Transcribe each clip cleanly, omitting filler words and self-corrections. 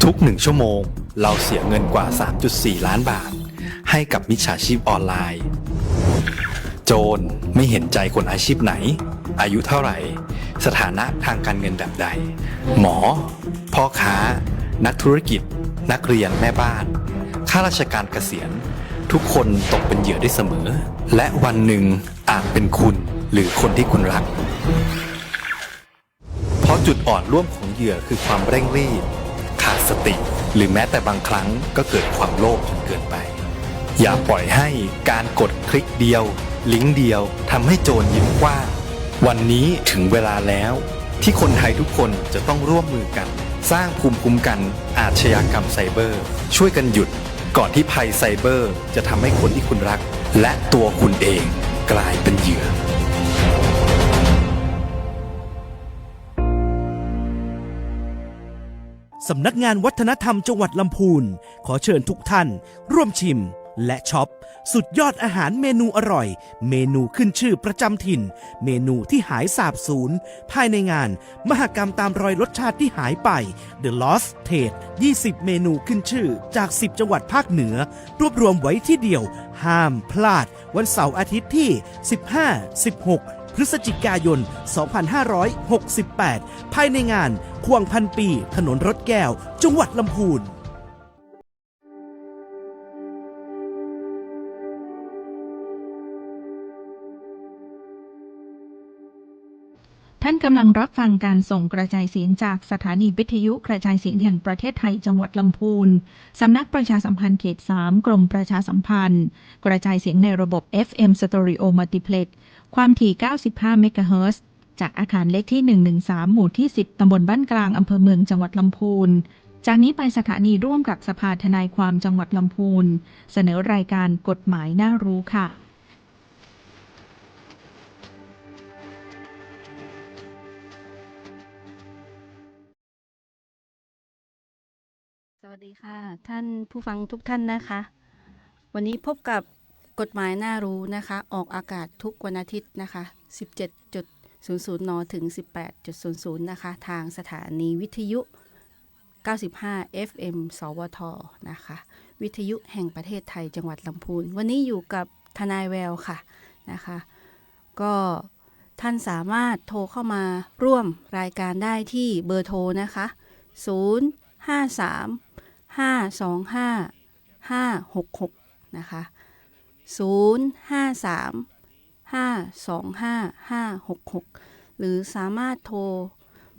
ทุก1ชั่วโมงเราเสียเงินกว่า 3.4 ล้านบาทให้กับมิจฉาชีพออนไลน์โจรไม่เห็นใจคนอาชีพไหนอายุเท่าไหร่สถานะทางการเงินแบบใดหมอพ่อค้านักธุรกิจนักเรียนแม่บ้านข้าราชการเกษียณทุกคนตกเป็นเหยื่อได้เสมอและวันหนึ่งอาจเป็นคุณหรือคนที่คุณรักเพราะจุดอ่อนร่วมของเหยื่อคือความเร่งรีบขาดสติหรือแม้แต่บางครั้งก็เกิดความโลภจนเกินไปอย่าปล่อยให้การกดคลิกเดียวลิงก์เดียวทำให้โจรยิ้มกว้างวันนี้ถึงเวลาแล้วที่คนไทยทุกคนจะต้องร่วมมือกันสร้างภูมิคุ้มกันอาชญากรรมไซเบอร์ช่วยกันหยุดก่อนที่ภัยไซเบอร์จะทำให้คนที่คุณรักและตัวคุณเองกลายเป็นเหยื่อสำนักงานวัฒนธรรมจังหวัดลำพูนขอเชิญทุกท่านร่วมชิมและช็อปสุดยอดอาหารเมนูอร่อยเมนูขึ้นชื่อประจำถิ่นเมนูที่หายสาบสูญภายในงานมหกรรมตามรอยรสชาติที่หายไป The Lost Taste 20 เมนูขึ้นชื่อจาก 10 จังหวัดภาคเหนือรวบรวมไว้ที่เดียวห้ามพลาดวันเสาร์อาทิตย์ที่ 15-16 พฤศจิกายน 2568 ภายในงานควงพันปีถนนรถแก้วจังหวัดลำพูนท่านกำลังรับฟังการส่งกระจายเสียงจากสถานีวิทยุกระจายเสียงแห่งประเทศไทยจังหวัดลำพูนสำนักประชาสัมพันธ์เขต 3 กรมประชาสัมพันธ์กระจายเสียงในระบบ FM Stereo Multiplex ความถี่ 95 เมกะเฮิรตซ์ จากอาคารเลขที่ 113 หมู่ที่ 10 ตำบลบ้านกลางอำเภอเมืองจังหวัดลำพูนจากนี้ไปสถานีร่วมกับสภาทนายความจังหวัดลำพูนเสนอรายการกฎหมายน่ารู้ค่ะสวัสดีค่ะท่านผู้ฟังทุกท่านนะคะวันนี้พบกับกฎหมายน่ารู้นะคะออกอากาศทุกวันอาทิตย์นะคะ 17.00 นถึง 18.00 นะคะทางสถานีวิทยุ 95 FM สวทนะคะวิทยุแห่งประเทศไทยจังหวัดลำพูนวันนี้อยู่กับทนายแววค่ะนะคะก็ท่านสามารถโทรเข้ามาร่วมรายการได้ที่เบอร์โทรนะคะ053-525-566 นะคะ053-525-566 หรือสามารถโทร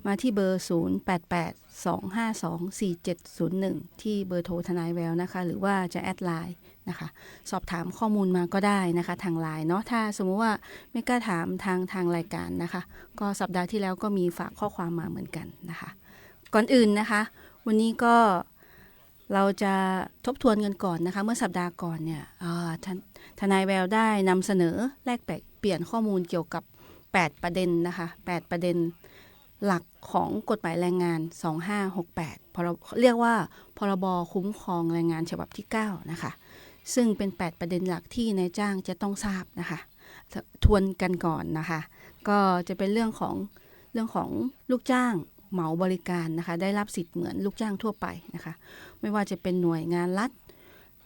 มาที่เบอร์ 088-252-4701 ที่เบอร์โทรทนายแววนะคะหรือว่าจะแอดไลน์นะคะสอบถามข้อมูลมาก็ได้นะคะทางไลน์เนาะถ้าสมมุติว่าไม่กล้าถามทางรายการนะคะก็สัปดาห์ที่แล้วก็มีฝากข้อความมาเหมือนกันนะคะก่อนอื่นนะคะวันนี้ก็เราจะทบทวนกันก่อนนะคะเมื่อสัปดาห์ก่อนเนี่ยทนายแววได้นำเสนอแลกเปลี่ยนข้อมูลเกี่ยวกับ8ประเด็นนะคะ8ประเด็นหลักของกฎหมายแรงงาน2568เรียกว่าพรบคุ้มครองแรงงานฉบับที่9นะคะซึ่งเป็น8ประเด็นหลักที่นายจ้างจะต้องทราบนะคะทวนกันก่อนนะคะก็จะเป็นเรื่องของลูกจ้างเหมาบริการนะคะได้รับสิทธิ์เหมือนลูกจ้างทั่วไปนะคะไม่ว่าจะเป็นหน่วยงานรัฐ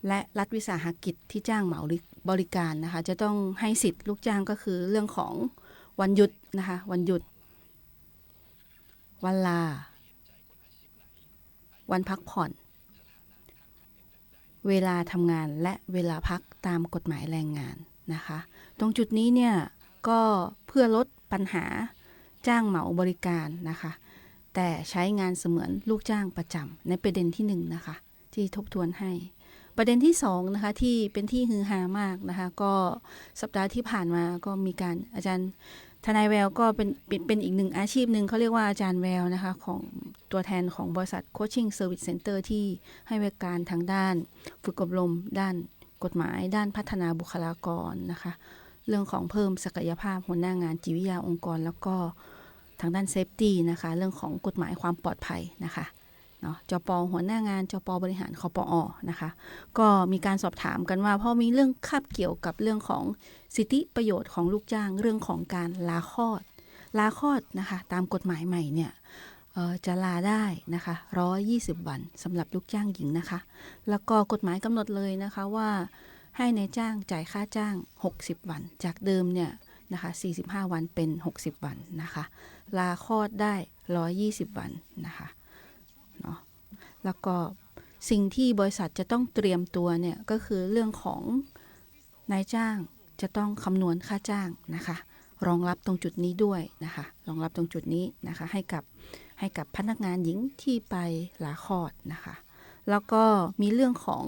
และรัฐวิสาหกิจที่จ้างเหมาบริการนะคะจะต้องให้สิทธิ์ลูกจ้างก็คือเรื่องของวันหยุดนะคะวันหยุดวันลาวันพักผ่อนเวลาทำงานและเวลาพักตามกฎหมายแรงงานนะคะตรงจุดนี้เนี่ยก็เพื่อลดปัญหาจ้างเหมาบริการนะคะแต่ใช้งานเสมือนลูกจ้างประจำในประเด็นที่1นะคะที่ทบทวนให้ประเด็นที่2นะคะที่เป็นที่ฮือฮามากนะคะก็สัปดาห์ที่ผ่านมาก็มีการอาจารย์ทนายแววก็เป็นอีกหนึ่งอาชีพหนึ่งเขาเรียกว่าอาจารย์แววนะคะของตัวแทนของบริษัท Coaching Service Center ที่ให้บริการทางด้านฝึกอบรมด้านกฎหมายด้านพัฒนาบุคลากรนะคะเรื่องของเพิ่มศักยภาพหัวหน้างานจิตวิทยาองค์กรแล้วก็ทางด้านเซฟตี้นะคะเรื่องของกฎหมายความปลอดภัยนะคะเนาะจป.หัวหน้างานจป.บริหารคปอ.นะคะก็มีการสอบถามกันว่าเพราะมีเรื่องคาบเกี่ยวกับเรื่องของสิทธิประโยชน์ของลูกจ้างเรื่องของการลาคลอดนะคะตามกฎหมายใหม่เนี่ย จะลาได้นะคะ120 วันสำหรับลูกจ้างหญิงนะคะแล้วก็กฎหมายกำหนดเลยนะคะว่าให้นายจ้างจ่ายค่าจ้าง60 วันจากเดิมเนี่ยนะคะ45 วันเป็น60 วันนะคะลาคลอดได้120 วันนะคะเนาะแล้วก็สิ่งที่บริษัทจะต้องเตรียมตัวเนี่ยก็คือเรื่องของนายจ้างจะต้องคำนวณค่าจ้างนะคะรองรับตรงจุดนี้ด้วยนะคะรองรับตรงจุดนี้นะคะให้กับพนักงานหญิงที่ไปลาคลอดนะคะแล้วก็มีเรื่องของ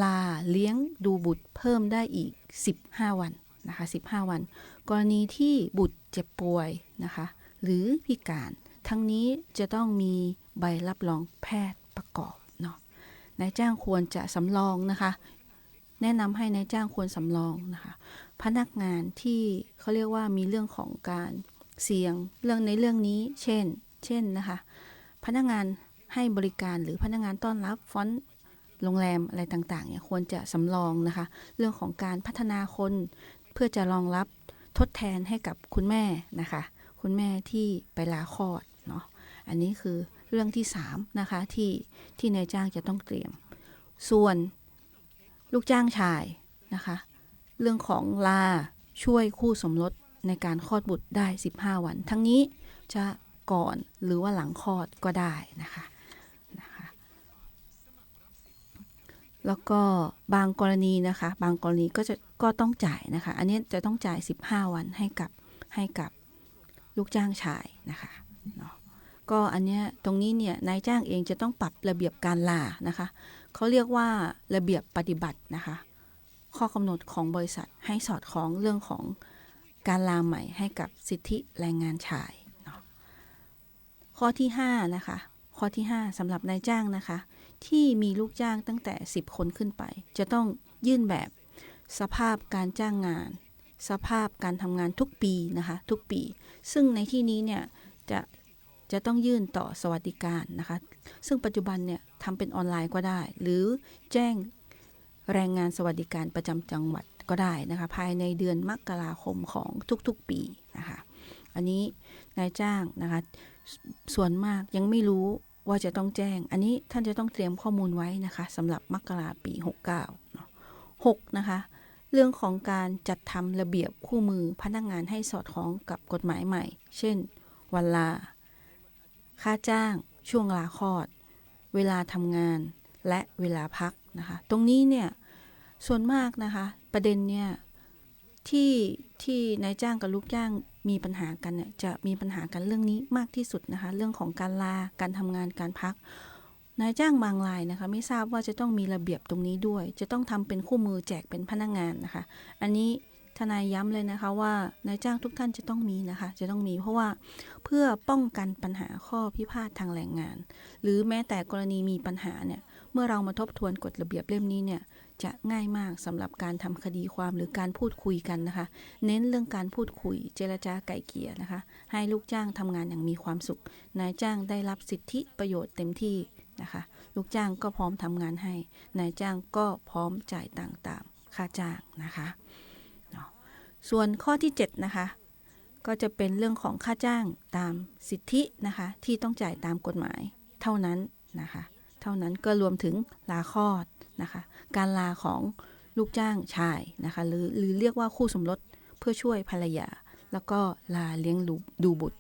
ลาเลี้ยงดูบุตรเพิ่มได้อีก15 วันนะคะ15 วันกรณีที่บุตรเจ็บป่วยนะคะหรือพิการทั้งนี้จะต้องมีใบรับรองแพทย์ประกอบเนาะนายจ้างควรจะสำรองนะคะแนะนำให้นายจ้างควรสำรองนะคะพนักงานที่เขาเรียกว่ามีเรื่องของการเสี่ยงเรื่องในเรื่องนี้เช่นนะคะพนักงานให้บริการหรือพนักงานต้อนรับฟอนต์โรงแรมอะไรต่างๆเนี่ยควรจะสำรองนะคะเรื่องของการพัฒนาคนเพื่อจะรองรับทดแทนให้กับคุณแม่นะคะคุณแม่ที่ไปลาคลอดเนาะอันนี้คือเรื่องที่3นะคะที่นายจ้างจะต้องเตรียมส่วนลูกจ้างชายนะคะเรื่องของลาช่วยคู่สมรสในการคลอดบุตรได้15 วันทั้งนี้จะก่อนหรือว่าหลังคลอดก็ได้นะคะแล้วก็บางกรณีนะคะบางกรณีก็ต้องจ่ายนะคะอันนี้จะต้องจ่าย15 วันให้กับลูกจ้างชายนะคะเนาะก็อันเนี้ยตรงนี้เนี่ยนายจ้างเองจะต้องปรับระเบียบการลานะคะเขาเรียกว่าระเบียบปฏิบัตินะคะข้อกำหนดของบริษัทให้สอดคล้องเรื่องของการลาใหม่ให้กับสิทธิแรงงานชายเนาะข้อที่5นะคะข้อที่5สำหรับนายจ้างนะคะที่มีลูกจ้างตั้งแต่10 คนขึ้นไปจะต้องยื่นแบบสภาพการจ้างงานสภาพการทำงานทุกปีนะคะทุกปีซึ่งในที่นี้เนี่ยจะต้องยื่นต่อสวัสดิการนะคะซึ่งปัจจุบันเนี่ยทำเป็นออนไลน์ก็ได้หรือแจ้งแรงงานสวัสดิการประจำจังหวัดก็ได้นะคะภายในเดือนมกราคมของทุกๆปีนะคะอันนี้นายจ้างนะคะส่วนมากยังไม่รู้ว่าจะต้องแจ้งอันนี้ท่านจะต้องเตรียมข้อมูลไว้นะคะสำหรับมกราปี69เนาะ6นะคะเรื่องของการจัดทำระเบียบคู่มือพนักงานให้สอดคล้องกับกฎหมายใหม่เช่นวันลาค่าจ้างช่วงลาคลอดเวลาทำงานและเวลาพักนะคะตรงนี้เนี่ยส่วนมากนะคะประเด็นเนี่ยที่นายจ้างกับลูกจ้างมีปัญหากันเนี่ยจะมีปัญหากันเรื่องนี้มากที่สุดนะคะเรื่องของการลาการทำงานการพักนายจ้างบางรายนะคะไม่ทราบว่าจะต้องมีระเบียบตรงนี้ด้วยจะต้องทำเป็นคู่มือแจกเป็นพนักงานนะคะอันนี้ทนายย้ำเลยนะคะว่านายจ้างทุกท่านจะต้องมีนะคะจะต้องมีเพราะว่าเพื่อป้องกันปัญหาข้อพิพาททางแรงงานหรือแม้แต่กรณีมีปัญหาเนี่ยเมื่อเรามาทบทวนกฎระเบียบเล่มนี้เนี่ยจะง่ายมากสำหรับการทำคดีความหรือการพูดคุยกันนะคะเน้นเรื่องการพูดคุยเจรจาไกล่เกลี่ยนะคะให้ลูกจ้างทำงานอย่างมีความสุขนายจ้างได้รับสิทธิประโยชน์เต็มที่นะคะลูกจ้างก็พร้อมทำงานให้นายจ้างก็พร้อมจ่ายตังค์ตามค่าจ้างนะคะส่วนข้อที่7นะคะก็จะเป็นเรื่องของค่าจ้างตามสิทธินะคะที่ต้องจ่ายตามกฎหมายเท่านั้นนะคะเท่านั้นก็รวมถึงลาคลอดนะคะการลาของลูกจ้างชายนะคะหรือเรียกว่าคู่สมรสเพื่อช่วยภรรยาแล้วก็ลาเลี้ยงดูบุตร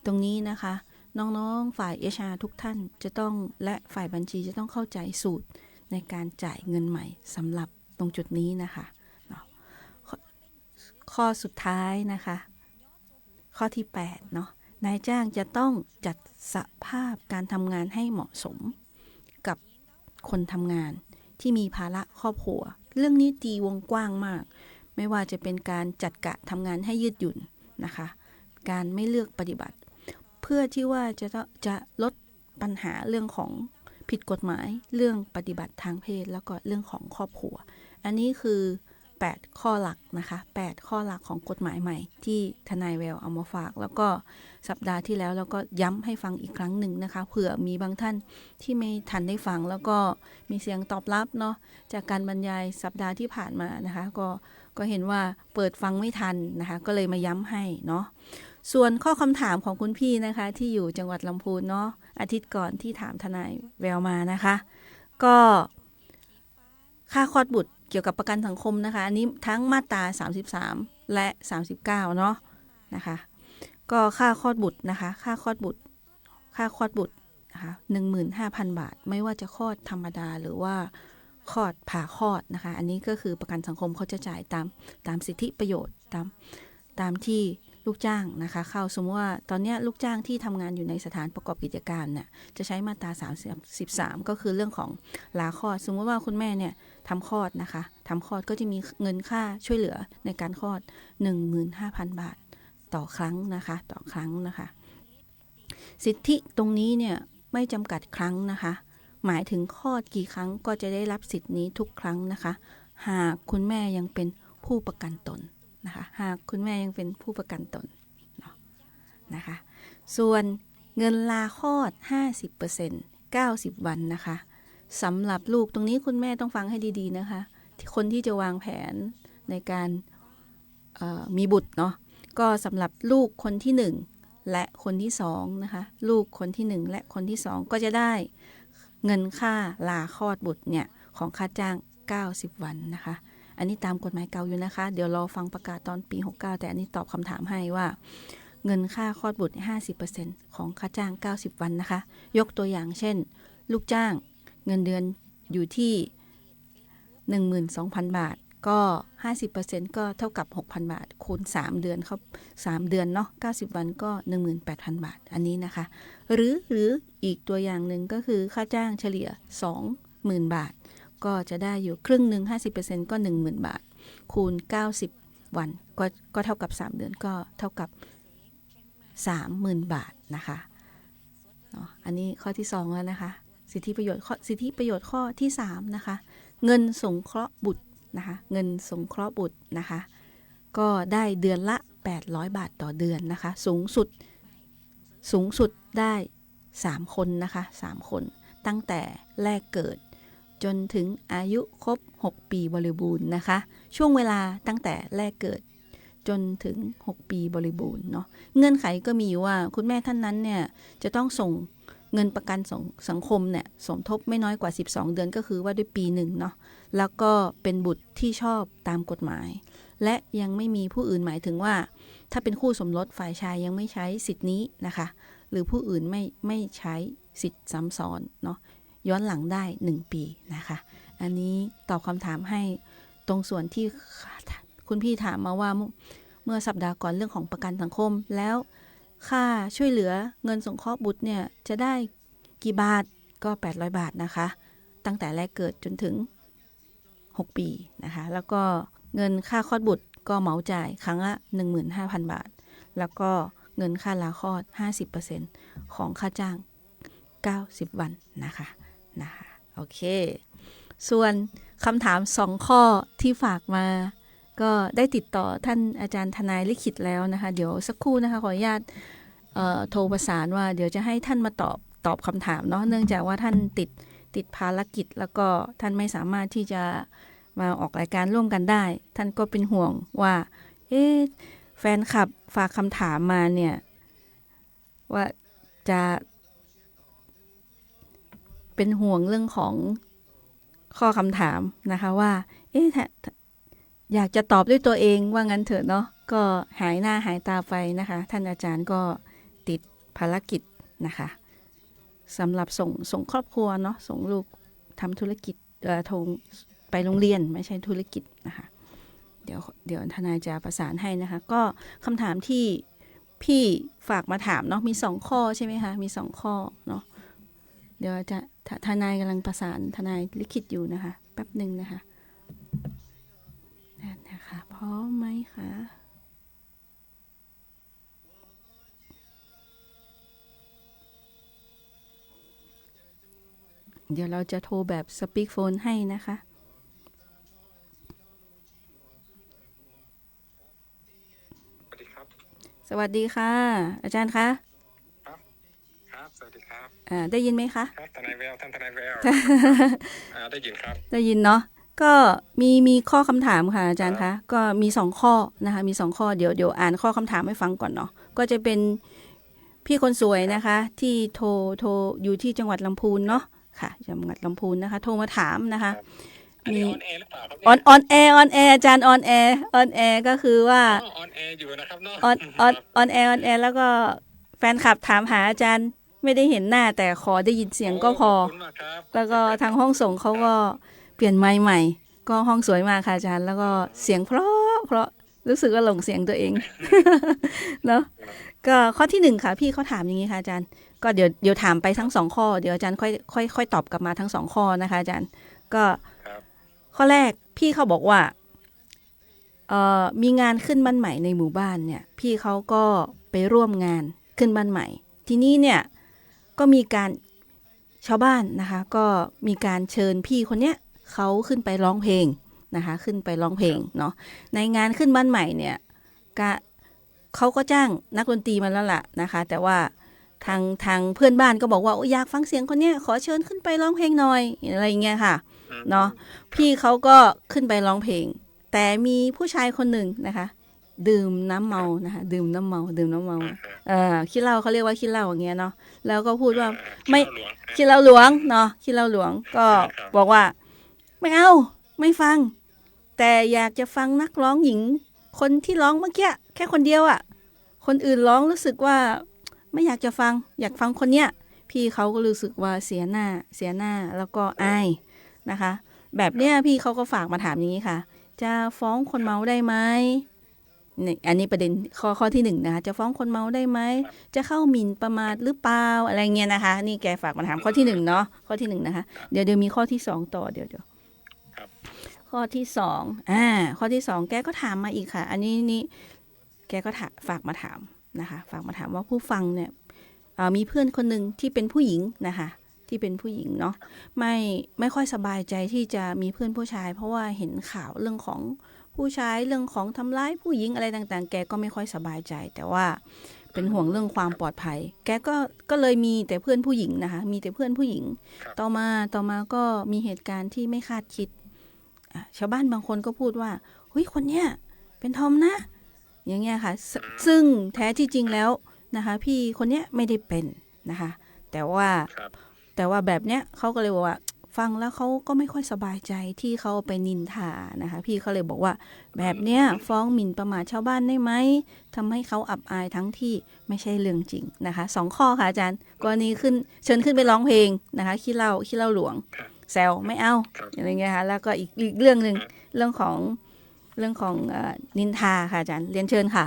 ตรงนี้นะคะน้องๆฝ่าย HR ทุกท่านจะต้องและฝ่ายบัญชีจะต้องเข้าใจสูตรในการจ่ายเงินใหม่สำหรับตรงจุดนี้นะคะข้อสุดท้ายนะคะข้อที่8เนาะนายจ้างจะต้องจัดสภาพการทำงานให้เหมาะสมกับคนทำงานที่มีภาระครอบครัวเรื่องนี้ตีวงกว้างมากไม่ว่าจะเป็นการจัดกะทำงานให้ยืดหยุ่นนะคะการไม่เลือกปฏิบัติเพื่อที่ว่าจะลดปัญหาเรื่องของผิดกฎหมายเรื่องปฏิบัติทางเพศแล้วก็เรื่องของครอบครัวอันนี้คือ8ข้อหลักนะคะ8ข้อหลักของกฎหมายใหม่ที่ทนายแววเอามาฝากแล้วก็สัปดาห์ที่แล้วเราก็ย้ำให้ฟังอีกครั้งหนึ่งนะคะเผื่อมีบางท่านที่ไม่ทันได้ฟังแล้วก็มีเสียงตอบรับเนาะจากการบรรยายสัปดาห์ที่ผ่านมานะคะก็เห็นว่าเปิดฟังไม่ทันนะคะก็เลยมาย้ำให้เนาะ ส่วนข้อคำถามของคุณพี่นะคะที่อยู่จังหวัดลำพูนเนาะอาทิตย์ก่อนที่ถามทนายแววมานะคะ ก็ค่าคลอดบุตรเกี่ยวกับประกันสังคมนะคะอันนี้ทั้งมาตรา33และ39เนาะนะคะก็ค่าคลอดบุตรนะคะค่าคลอดบุตรนะคะ 15,000 บาทไม่ว่าจะคลอดธรรมดาหรือว่าคลอดผ่าคลอดนะคะอันนี้ก็คือประกันสังคมเขาจะจ่ายตามสิทธิประโยชน์ตามที่ลูกจ้างนะคะเข้าสมมติว่าตอนนี้ลูกจ้างที่ทำงานอยู่ในสถานประกอบกิจการเนี่ยจะใช้มาตรา33ก็คือเรื่องของลาคลอดสมมติว่าคุณแม่เนี่ยทำคลอดนะคะทำคลอดก็จะมีเงินค่าช่วยเหลือในการคลอด 15,000 บาทต่อครั้งนะคะสิทธิตรงนี้เนี่ยไม่จำกัดครั้งนะคะหมายถึงคลอดกี่ครั้งก็จะได้รับสิทธินี้ทุกครั้งนะคะหากคุณแม่ยังเป็นผู้ประกันตนนะคะหากคุณแม่ยังเป็นผู้ประกันตนนะคะส่วนเงินลาคลอด 50% 90 วันนะคะสำหรับลูกตรงนี้คุณแม่ต้องฟังให้ดีๆนะคะคนที่จะวางแผนในการมีบุตรเนาะก็สำหรับลูกคนที่1และคนที่2นะคะลูกคนที่1และคนที่2ก็จะได้เงินค่าลาคลอดบุตรเนี่ยของค่าจ้าง90 วันนะคะอันนี้ตามกฎหมายเก่าอยู่นะคะเดี๋ยวรอฟังประกาศตอนปี69แต่อันนี้ตอบคำถามให้ว่าเงินค่าคลอดบุตร 50% ของค่าจ้าง90 วันนะคะยกตัวอย่างเช่นลูกจ้างเงินเดือนอยู่ที่ 12,000 บาทก็ 50% ก็เท่ากับ 6,000 บาทคูณ3เดือนครับ3เดือนเนาะ90 วันก็ 18,000 บาทอันนี้นะคะหรืออีกตัวอย่างหนึ่งก็คือค่าจ้างเฉลี่ย 20,000 บาทก็จะได้อยู่ครึ่งหนึ่ง 50% ก็ 10,000 บาทคูณ90 วันก็เท่ากับ3เดือนก็เท่ากับ 30,000 บาทนะคะอันนี้ข้อที่2แล้วนะคะสิทธิประโยชน์ข้อที่3นะคะเงินสงเคราะห์บุตรนะคะเงินสงเคราะห์บุตรนะคะก็ได้เดือนละ800 บาทต่อเดือนนะคะสูงสุดได้3คนนะคะ3คนตั้งแต่แรกเกิดจนถึงอายุครบ6 ปีบริบูรณ์นะคะช่วงเวลาตั้งแต่แรกเกิดจนถึง6 ปีบริบูรณ์เนาะเงื่อนไขก็มีว่าคุณแม่ท่านนั้นเนี่ยจะต้องส่งเงินประกันสังคมเนี่ยสมทบไม่น้อยกว่า12 เดือนก็คือว่าด้วยปี1เนาะแล้วก็เป็นบุตรที่ชอบตามกฎหมายและยังไม่มีผู้อื่นหมายถึงว่าถ้าเป็นคู่สมรสฝ่ายชายยังไม่ใช้สิทธินี้นะคะหรือผู้อื่นไม่ใช้สิทธิซ้ำซ้อนเนาะย้อนหลังได้1 ปีนะคะอันนี้ตอบคำถามให้ตรงส่วนที่คุณพี่ถามมาว่าเมื่อสัปดาห์ก่อนเรื่องของประกันสังคมแล้วค่าช่วยเหลือเงินสงเคราะห์บุตรเนี่ยจะได้กี่บาทก็800 บาทนะคะตั้งแต่แรกเกิดจนถึง6 ปีนะคะแล้วก็เงินค่าคลอดบุตรก็เหมาจ่ายครั้งละ 15,000 บาทแล้วก็เงินค่าลาคลอด 50% ของค่าจ้าง90 วันนะคะโอเคส่วนคำถาม2ข้อที่ฝากมาก็ได้ติดต่อท่านอาจารย์ทนายลิขิตแล้วนะคะเดี๋ยวสักครู่นะคะขออนุญาตโทรประสานว่าเดี๋ยวจะให้ท่านมาตอบคำถามเนาะเนื่องจากว่าท่านติดภารกิจแล้วก็ท่านไม่สามารถที่จะมาออกรายการร่วมกันได้ท่านก็เป็นห่วงว่าแฟนคลับฝากคำถามมาเนี่ยว่าจะเป็นห่วงเรื่องของข้อคำถามนะคะว่าอยากจะตอบด้วยตัวเองว่างั้นเถอะเนาะก็หายหน้าหายตาไปนะคะท่านอาจารย์ก็ติดภารกิจนะคะสำหรับส่งครอบครัวเนาะส่งลูกทำธุรกิจไปโรงเรียนไม่ใช่ธุรกิจนะคะเดี๋ยวทนายจะประสานให้นะคะก็คำถามที่พี่ฝากมาถามเนาะมี2ข้อใช่ไหมคะมี2ข้อเนาะเดี๋ยวจะทนายกำลังประสานทนายลิขิตอยู่นะคะแป๊บหนึ่งนะคะพร้อมไหมคะเดี๋ยวเราจะโทรแบบสปีกโฟนให้นะคะสวัสดีครับ สวัสดีค่ะอาจารย์คะครับสวัสดีครับได้ยินไหมคะครับทนายแววท่านทนายแวว ได้ยินครับได้ยินเนาะ ก็มีข้อคำถามค่ะอาจารย์คะก็มี2ข้อนะคะมี2ข้อเดี๋ยวอ่านข้อคำถามให้ฟังก่อนเนาะก็จะเป็นพี่คนสวยนะคะที่โทรอยู่ที่จังหวัดลำพูนเนาะค่ะจังหวัดลำพูนนะคะโทรมาถามนะคะอันนี้ มี ออนแอร์หรือเปล่าครับ ออนแอร์อาจารย์ออนแอร์ก็คือว่า ออนแอร์อยู่นะครับเนาะ ออนแอร์แล้วก็แฟนคลับถามหาอาจารย์ไม่ได้เห็นหน้าแต่ขอได้ยินเสียงก็พอ ขบคุณมากครับ แล้วก็ทางห้องส่งเขาก็เปลี่ยนไมค์ใหม่ก็ห้องสวยมากค่ะอาจารย์แล้วก็เสียงเพราะรู้สึกว่าหลงเสียงตัวเอง เนาะก็ข้อที่1ค่ะพี่เขาถามอย่างนี้ค่ะอาจารย์ก็เดี๋ยวถามไปทั้ง2ข้อเดี๋ยวอาจารย์ค่อยตอบกลับมาทั้ง2ข้อนะคะอาจารย์ก็ ครับ ข้อแรกพี่เขาบอกว่ามีงานขึ้นบ้านใหม่ในหมู่บ้านเนี่ยพี่เขาก็ไปร่วมงานขึ้นบ้านใหม่ทีนี้เนี่ยก็มีการชาวบ้านนะคะก็มีการเชิญพี่คนเนี้ยเขาขึ้นไปร้องเพลงนะคะขึ้นไปร้องเพลงเนาะในงานขึ้นบ้านใหม่เนี่ยเขาก็จ้างนักดนตรีมาแล้วล่ะนะคะแต่ว่าทางเพื่อนบ้านก็บอกว่าอยากฟังเสียงคนเนี้ยขอเชิญขึ้นไปร้องเพลงหน่อยอะไรอย่างเงี้ยค่ะเนาะพี่เขาก็ขึ้นไปร้องเพลงแต่มีผู้ชายคนหนึ่งนะคะดื่มน้ำเมานะคะดื่มน้ำเมาขี้เหล้าเขาเรียกว่าขี้เหล้าอย่างเงี้ยเนาะแล้วก็พูดว่าไม่ขี้เหล้าหลวงเนาะขี้เหล้าหลวงก็บอกว่าไม่เอาไม่ฟังแต่อยากจะฟังนักร้องหญิงคนที่ร้องเมื่อกี้แค่คนเดียวอ่ะคนอื่นร้องรู้สึกว่าไม่อยากจะฟังอยากฟังคนเนี้ยพี่เขาก็รู้สึกว่าเสียหน้าแล้วก็อายนะคะแบบเนี้ยพี่เขาก็ฝากมาถามอย่างนี้ค่ะจะฟ้องคนเมาได้ไหมนี่อันนี้ประเด็นข้อที่1นะคะจะฟ้องคนเมาได้ไหมจะเข้าหมิ่นประมาทหรือเปล่าอะไรเงี้ยนะคะนี่แกฝากมาถามข้อที่1เนาะข้อที่1นะคะเดี๋ยวมีข้อที่2ต่อเดี๋ยวข้อที่2ข้อที่2แกก็ถามมาอีกค่ะอันนี้แกก็ฝากมาถามนะคะฝากมาถามว่าผู้ฟังเนี่ยมีเพื่อนคนหนึ่งที่เป็นผู้หญิงนะคะที่เป็นผู้หญิงเนาะไม่ค่อยสบายใจที่จะมีเพื่อนผู้ชายเพราะว่าเห็นข่าวเรื่องของผู้ชายเรื่องของทำร้ายผู้หญิงอะไรต่างๆแกก็ไม่ค่อยสบายใจแต่ว่าเป็นห่วงเรื่องความปลอดภัยแกก็เลยมีแต่เพื่อนผู้หญิงนะคะมีแต่เพื่อนผู้หญิงต่อมาก็มีเหตุการณ์ที่ไม่คาดคิดชาวบ้านบางคนก็พูดว่าเฮ้ยคนเนี้ยเป็นทอมนะอย่างเงี้ยค่ะซึ่งแท้ที่จริงแล้วนะคะพี่คนเนี้ยไม่ได้เป็นนะคะแต่ว่าแบบเนี้ยเขาก็เลยบอกว่าฟังแล้วเขาก็ไม่ค่อยสบายใจที่เขาไปนินทานะคะพี่เขาเลยบอกว่าแบบเนี้ยฟ้องหมิ่นประมาทชาวบ้านได้ไหมทำให้เขาอับอายทั้งที่ไม่ใช่เรื่องจริงนะคะ2ข้อค่ะอาจารย์กรณีเชิญขึ้นไปร้องเพลงนะคะขี้เหล้าหลวงแซวไม่เอาอะไรเงี้ยค่ะแล้วก็อีกเรื่องนึงเรื่องของนินทาค่ะอาจารย์เรียนเชิญค่ะ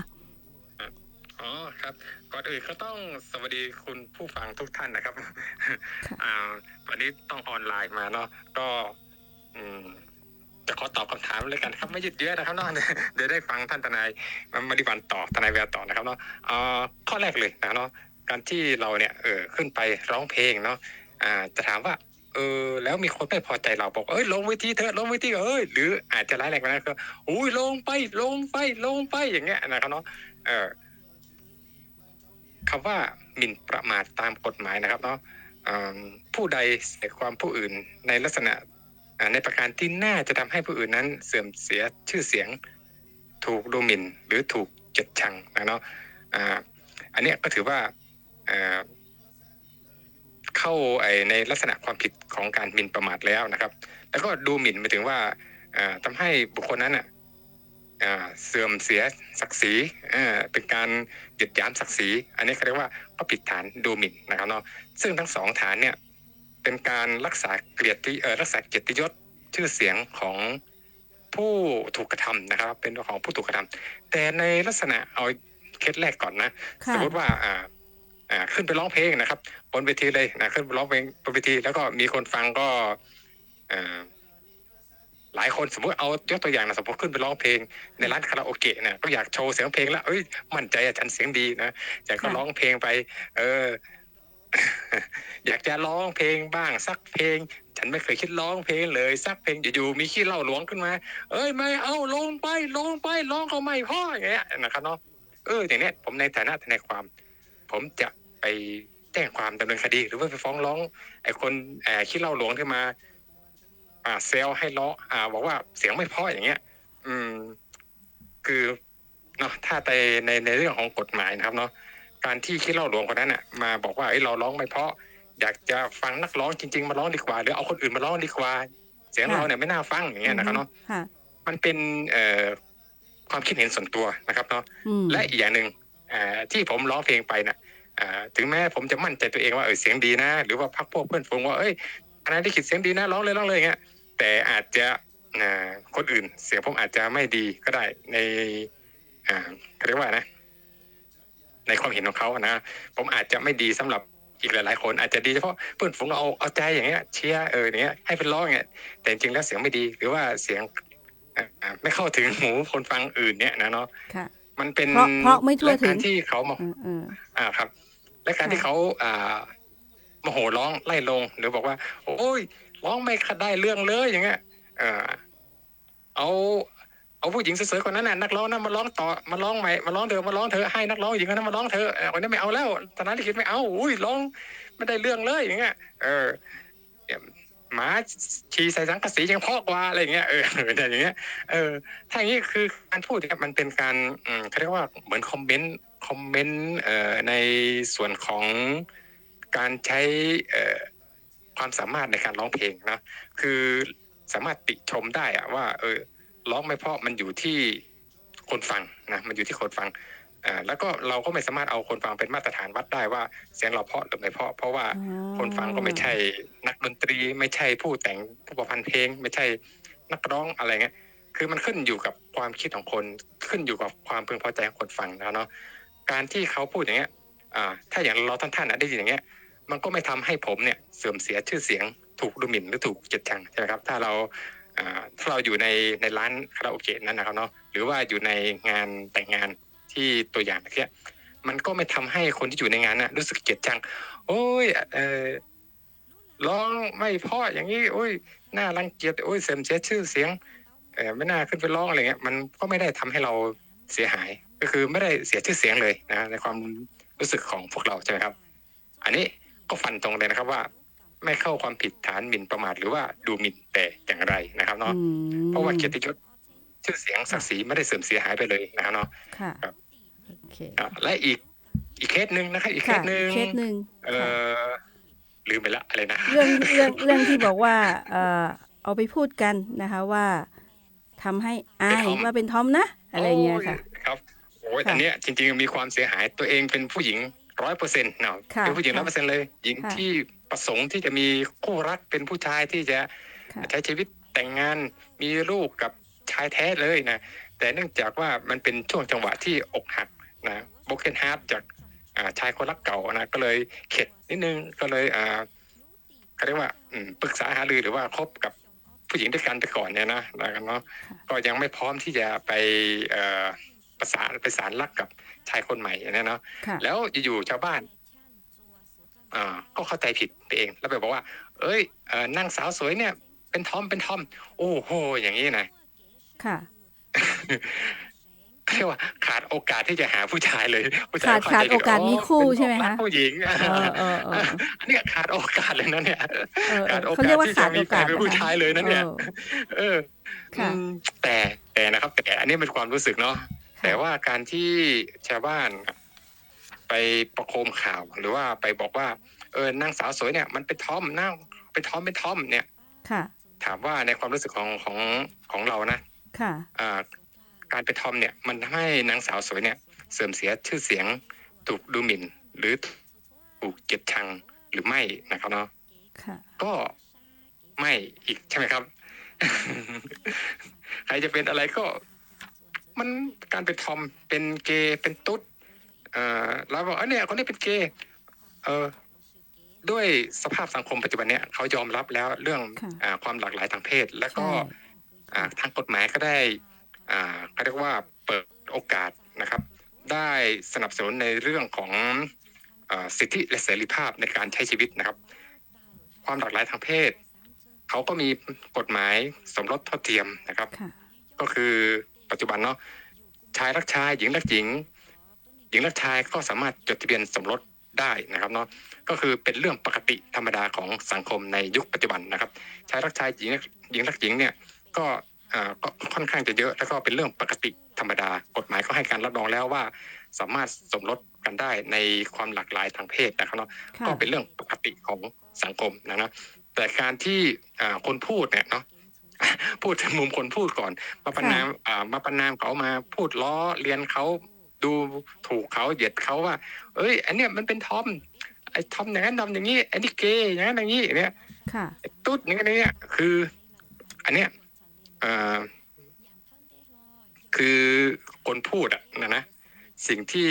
อ๋อครับก่อนอื่นก็ต้องสวัสดีคุณผู้ฟังทุกท่านนะครับวันนี้ต้องออนไลน์มาเนาะก็จะขอตอบคำถามเลยกันครับไม่ยืดเยื้อนะครับเนาะเดี๋ยวได้ฟังท่านทนายมาดิวันต่อทนายแววต่อนะครับเนาะข้อแรกเลยนะเนาะการที่เราเนี่ยขึ้นไปร้องเพลงเนาะจะถามว่าแล้วมีคนไม่พอใจเราบอกลงเวทีเถอะลงเวทีหรืออาจจะร้ายแรงกว่านั้นก็ลงไปอย่างเงี้ยนะครับเนาะคำว่าหมิ่นประมาทตามกฎหมายนะครับเนาะผู้ใดใส่ความผู้อื่นในลักษณะในประการที่น่าจะทำให้ผู้อื่นนั้นเสื่อมเสียชื่อเสียงถูกดูหมิ่นหรือถูกเกลียดชังนะเนาะอันนี้ก็ถือว่าเข้าในลักษณะความผิดของการหมิ่นประมาทแล้วนะครับแล้วก็ดูหมิ่นหมายถึงว่าทำให้บุคคลนั้นเสื่อมเสียศักดิ์ศรีเป็นการเหยียดหยามศักดิ์ศรีอันนี้เขาเรียกว่าผิดฐานดูหมิ่นนะครับเนาะซึ่งทั้งสองฐานเนี่ยเป็นการรักษาเกียรติยศชื่อเสียงของผู้ถูกกระทำนะครับเป็นของผู้ถูกกระทำแต่ในลักษณะเอาเคสแรกก่อนนะสมมติว่าขึ้นไปร้องเพลงนะครับบนเวทีเลยนะขึ้นไปร้องเพลงบนเวทีแล้วก็มีคนฟังก็หลายคนสมมติเอายกตัวอย่างนะสมมติขึ้นไปร้องเพลงในร้านคาราโอเกะเนี่ยก็อยากโชว์เสียงเพลงแล้วมั่นใจฉันเสียงดีนะอยากก็ร้องเพลงไปอยากจะร้องเพลงบ้างสักเพลงฉันไม่เคยคิดร้องเพลงเลยสักเพลงอยู่ๆมีขี้เหล้าหลวงขึ้นมาไม่เอาลงไปร้องก็ไม่พ่ออย่างเงี้ยนะครับเนาะอย่างเนี้ยผมในฐานะทนายความผมจะไปแจ้งความดำเนินคดีหรือว่าไปฟ้องร้องไอ้คนขี้เหล้าหลวงขึ้นมา เซลให้ล้อบอกว่าเสียงไม่เพราะอย่างเงี้ยคือเนาะถ้าในเรื่องของกฎหมายนะครับเนาะการที่ขี้เหล้าหลวงคนนั้นน่ะมาบอกว่าเราร้องไม่เพราะอยากจะฟังนักร้องจริงๆมาร้องดีกว่าหรือเอาคนอื่นมาร้องดีกว่าเสียงเราเนี่ยไม่น่าฟังอย่างเงี้ยนะครับเนาะมันเป็นความคิดเห็นส่วนตัวนะครับเนาะและอีกอย่างหนึ่งที่ผมร้องเพลงไปน่ะถึงแม้ผมจะมั่นใจตัวเองว่าเสียงดีนะหรือว่าพักพวกเพื่อนฝูงว่าอันนั้นที่คิดเสียงดีนะร้องเลยอย่างเงี้ยแต่อาจจะคนอื่นเสียงผมอาจจะไม่ดีก็ได้ในเรียกว่านะในความเห็นของเขานะผมอาจจะไม่ดีสำหรับอีกหลายๆคนอาจจะดีเฉพาะเพื่อนฝูงเอาใจอย่างเงี้ยเชียร์อย่างเงี้ยให้เป็นร้องอย่างเงี้ยแต่จริงๆแล้วเสียงไม่ดีหรือว่าเสียงไม่เข้าถึงหูคนฟังอื่นเนี่ยนะเนาะมันเป็นเพราะไม่ทั่วถึงที่เขามาครับและการที่เขาโมโหร้องไล่ลงหรือบอกว่าโอ้ยร้องไม่ได้เรื่องเลยอย่างเงี้ยเอาผู้หญิงสวยๆคนนั้นน่ะนักร้องนั้นมาร้องต่อมาร้องใหม่มาร้องเธอให้นักร้องหญิงคนนั้นมาร้องเธอคนนี้ไม่เอาแล้วตอนนั้นที่คิดไม่เอาอุ้ยร้องไม่ได้เรื่องเลยอย่างเงี้ยหมาฉี่ใส่สังกะสียังเพาะกว่าอะไรอย่างเงี้ยอย่างเงี้ยถ้าอย่างนี้คือการพูดเนี่ยมันเป็นการเขาเรียกว่าเหมือนคอมเมนต์ในส่วนของการใช้ความสามารถในการร้องเพลงนะคือสามารถติชมได้อะว่าร้องไม่เพราะมันอยู่ที่คนฟังนะมันอยู่ที่คนฟังแล้วก็เราก็ไม่สามารถเอาคนฟังเป็นมาตรฐานวัดได้ว่าเสียงเราเพราะหรือไม่เพราะว่าคนฟังก็ไม่ใช่นักดนตรีไม่ใช่ผู้แต่งผู้ประพันธ์เพลงไม่ใช่นักร้องอะไรเงี้ยคือมันขึ้นอยู่กับความคิดของคนขึ้นอยู่กับความพึงพอใจของคนฟังนะเนาะการที่เขาพูดอย่างเงี้ยถ้าอย่างเราท่านได้ยินอย่างเงี้ยมันก็ไม่ทำให้ผมเนี่ยเสื่อมเสียชื่อเสียงถูกดูหมิ่นหรือถูกเกลียดชังใช่ไหมครับถ้าเราอยู่ในร้านคาราโอเกะนั้นนะครับเนาะหรือว่าอยู่ในงานแต่งงานที่ตัวอย่างเนี้ยมันก็ไม่ทำให้คนที่อยู่ในงานน่ะรู้สึกเกลียดชังโอ้ยร้องไม่เพราะอย่างนี้โอ้ยน่ารังเกียจโอ้ยเสื่อมเสียชื่อเสียงไม่น่าขึ้นไปร้องอะไรเงี้ยมันก็ไม่ได้ทำให้เราเสียหายก็คือไม่ได้เสียชื่อเสียงเลยนะในความรู้สึกของพวกเราใช่ไหมครับอันนี้ก็ฟันตรงเลยนะครับว่าไม่เข้าความผิดฐานหมิ่นประมาทหรือว่าดูหมิ่นแต่อย่างไรนะครับเนาะเพราะว่าเกียรติยศชื่อเสียงศักดิ์ศรีไม่ได้เสื่อมเสียหายไปเลยนะครับเนาะครับโอเคและอีกเคสหนึ่งนะครับอีกเคสหนึ่งลืมไปละอะไรนะเรื่องที่บอกว่าเอาไปพูดกันนะคะว่าทำให้อายว่าเป็นทอมนะอะไรเงี้ยค่ะครับโอ้ยอันเนี้ยจริงๆมีความเสียหายตัวเองเป็นผู้หญิง 100% เนาะเป็นผู้หญิง 100% เลยหญิงที่ประสงค์ที่จะมีคู่รักเป็นผู้ชายที่จะใช้ชีวิตแต่งงานมีลูกกับชายแท้เลยนะแต่เนื่องจากว่ามันเป็นช่วงจังหวะที่อกหักนะโบเคนฮาร์ทจากชายคนรักเก่านะก็เลยเข็ดนิดนึงก็เลยเขาเรียกว่าปรึกษาหารือหรือว่าคบกับผู้หญิงด้วยกันไปก่อนเนี่ยนะเนาะก็ยังไม่พร้อมที่จะไปประสานรักกับชายคนใหม่เนี่ยเนาะแล้วอยู่ๆชาวบ้านก็เข้าใจผิดไปเองแล้วไปบอกว่านางสาวสวยเนี่ยเป็นทอมโอ้โหอย่างนี้นะค่ะเรียกว่าขาดโอกาสที่จะหาผู้ชายเลยผู้ชายขาดโอกาสมีคู่ใช่ไหมคะผู้หญิงอันนี้ขาดโอกาสเลยนะเนี่ยขาดโอกาสที่จะมีแฟนเป็นผู้ชายเลยนะเนี่ยแต่นะครับแต่อันนี้เป็นความรู้สึกเนาะแต่ว่าการที่ชาวบ้านไปประโคมข่าวหรือว่าไปบอกว่านางสาวสวยเนี่ยมันเป็นทอมนั่งเป็นทอมเนี่ยถามว่าในความรู้สึกของเรานะการเป็นทอมเนี่ยมันทำให้นางสาวสวยเนี่ยเสื่อมเสียชื่อเสียงถูกดูหมิ่นหรือถูกเกลียดชังหรือไม่นะครับเนาะก็ไม่อีกใช่ไหมครับ ใครจะเป็นอะไรก็มันการเป็นทอมเป็นเกย์เป็นตุ๊ดเราบอกเนี่ยคนนี้เป็นเกย์ด้วยสภาพสังคมปัจจุบันเนี้ยเขายอมรับแล้วเรื่องความหลากหลายทางเพศแล้วก็ทางกฎหมายก็ได้เขาเรียกว่าเปิดโอกาสนะครับได้สนับสนุนในเรื่องของสิทธิและเสรีภาพในการใช้ชีวิตนะครับความหลากหลายทางเพศเขาก็มีกฎหมายสมรสเท่าเทียมนะครับก็คือปัจจุบันเนาะชายรักชายหญิงรักหญิงหญิงรักชายก็สามารถจดทะเบียนสมรส ได้นะครับเนาะก็คือเป็นเรื่องปกติธรรมดาของสังคมในยุคปัจจุบันนะครับชายรักชายหญิงรักหญิงเนี่ยก็ค่อนข้างจะเยอะแล้วก็เป็นเรื่องปกติธรรมดากฎหมายก็ให้การรับรองแล้วว่าสามารถสมรสกันได้ในความหลากหลายทางเพศนะครับเนาะก็เป็นเรื่องปกติของสังคมนะแต่การที่คนพูดเนี่ยเนาะพูดถึงมุมคนพูดก่อนมาประนามเขามาพูดล้อเลียนเขาดูถูกเขาเหยียดเขาว่าเอ้ยอันเนี้ยมันเป็นทอมไอ้ทอมอย่างนั้นทำอย่างนี้ไอ้นี่เกย์อย่างนั้นอย่างนี้เนี่ยตุ๊ดอย่างนี้คืออันเนี้ยคือคนพูดนะสิ่งที่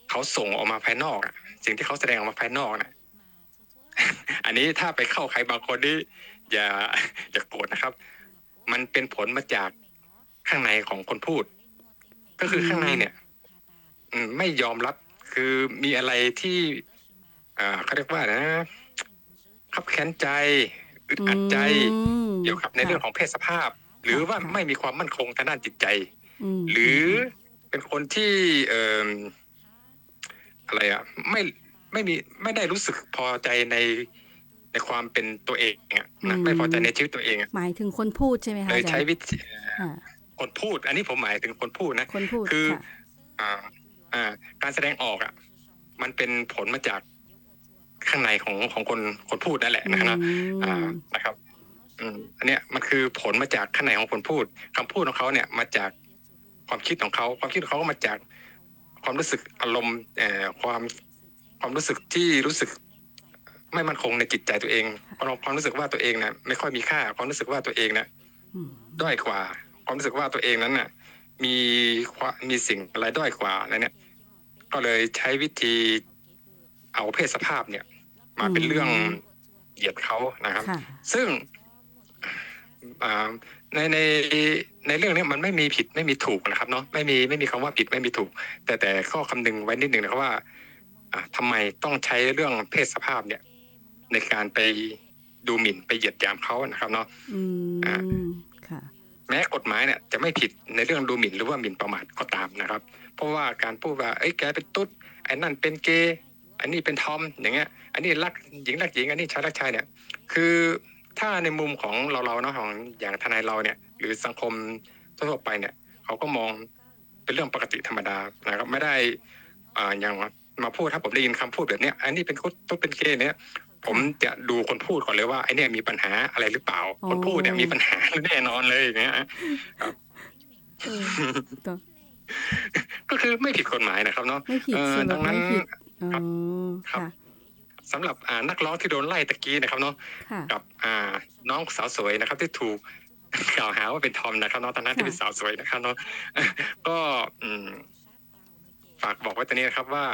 เขาส่งออกมาภายนอกสิ่งที่เขาแสดงออกมาภายนอกนะ อันนี้ถ้าไปเข้าใครบางคนนี่อย่าโกรธนะครับมันเป็นผลมาจากข้างในของคนพูดก็คือข้างในเนี่ยไม่ยอมรับคือมีอะไรที่เขาเรียกว่านะคับแค้นใจอึดอัดใจเกี่ยวกับในเรื่องของเพศสภาพหรือว่าไม่มีความมั่นคงทางด้านจิตใจหรือเป็นคนที่อะไรไม่ได้รู้สึกพอใจในความเป็นตัวเองนะไม่พอใจในชีวิตตัวเองหมายถึงคนพูดใช่ไหมคะเลยใช้วิธีคนพูดอันนี้ผมหมายถึงคนพูดนะคือการแสดงออกมันเป็นผลมาจากข้างในของคนพูดนั่นแหละนะครับอันเนี้ยมันคือผลมาจากข้างในของคนพูดคำพูดของเขาเนี่ยมาจากความคิดของเขาก็มาจากความรู้สึกอารมณ์ความรู้สึกที่รู้สึกไม่มั่นคงในจิตใจตัวเองความรู้สึกว่าตัวเองนะไม่ค่อยมีค่าความรู้สึกว่าตัวเองนะด้อยกว่าความรู้สึกว่าตัวเองนั้นน่ะมีสิ่งอะไรด้อยกว่าอะไรเนี่ยก็เลยใช้วิธีเอาเพศสภาพเนี่ยมาเป็นเรื่องเหยียดเขานะครับซึ่งในเรื่องนี้มันไม่มีผิดไม่มีถูกนะครับเนาะไม่มีคำว่าผิดไม่มีถูกแต่ข้อคำนึงไว้นิดนึงนะครับว่าทำไมต้องใช้เรื่องเพศสภาพเนี่ยในการไปดูหมิ่นไปเหยียดหยามเขานะครับเนาะแม้กฎหมายเนี่ยจะไม่ผิดในเรื่องดูหมิ่นหรือว่าหมิ่นประมาทก็ตามนะครับเพราะว่าการพูดว่าแกเป็นตุ๊ดไอ้นั่นเป็นเกย์อันนี้เป็นทอมอย่างเงี้ยอันนี้รักหญิงอันนี้ชายรักชายเนี่ยคือถ้าในมุมของเราเนาะของอย่างทนายเราเนี่ยหรือสังคมทั่วไปเนี่ยเขาก็มองเป็นเรื่องปกติธรรมดานะครับไม่ได้อย่างมาพูดถ้าผมได้ยินคำพูดแบบนี้อันนี้เป็นตุ๊ดเป็นเกย์เนี่ยผมจะดูคนพูดก่อนเลยว่าไอ้เนี่ยมีปัญหาอะไรหรือเปล่าคนพูดเนี่ยมีปัญหาแน่นอนเลยอย่างเงี้ยก็คือไม่ผิดกฎหมายนะครับเนาะดังนั้นครับสำหรับนักร้องที่โดนไล่ตะกี้นะครับเนาะกับน้องสาวสวยนะครับที่ถูกกล่าวหาว่าเป็นทอมนะครับเนาะตอนนั้นที่เป็นสาวสวยนะครับเนาะก็ฝากบอกไว้ตรงนี้นะครับว่า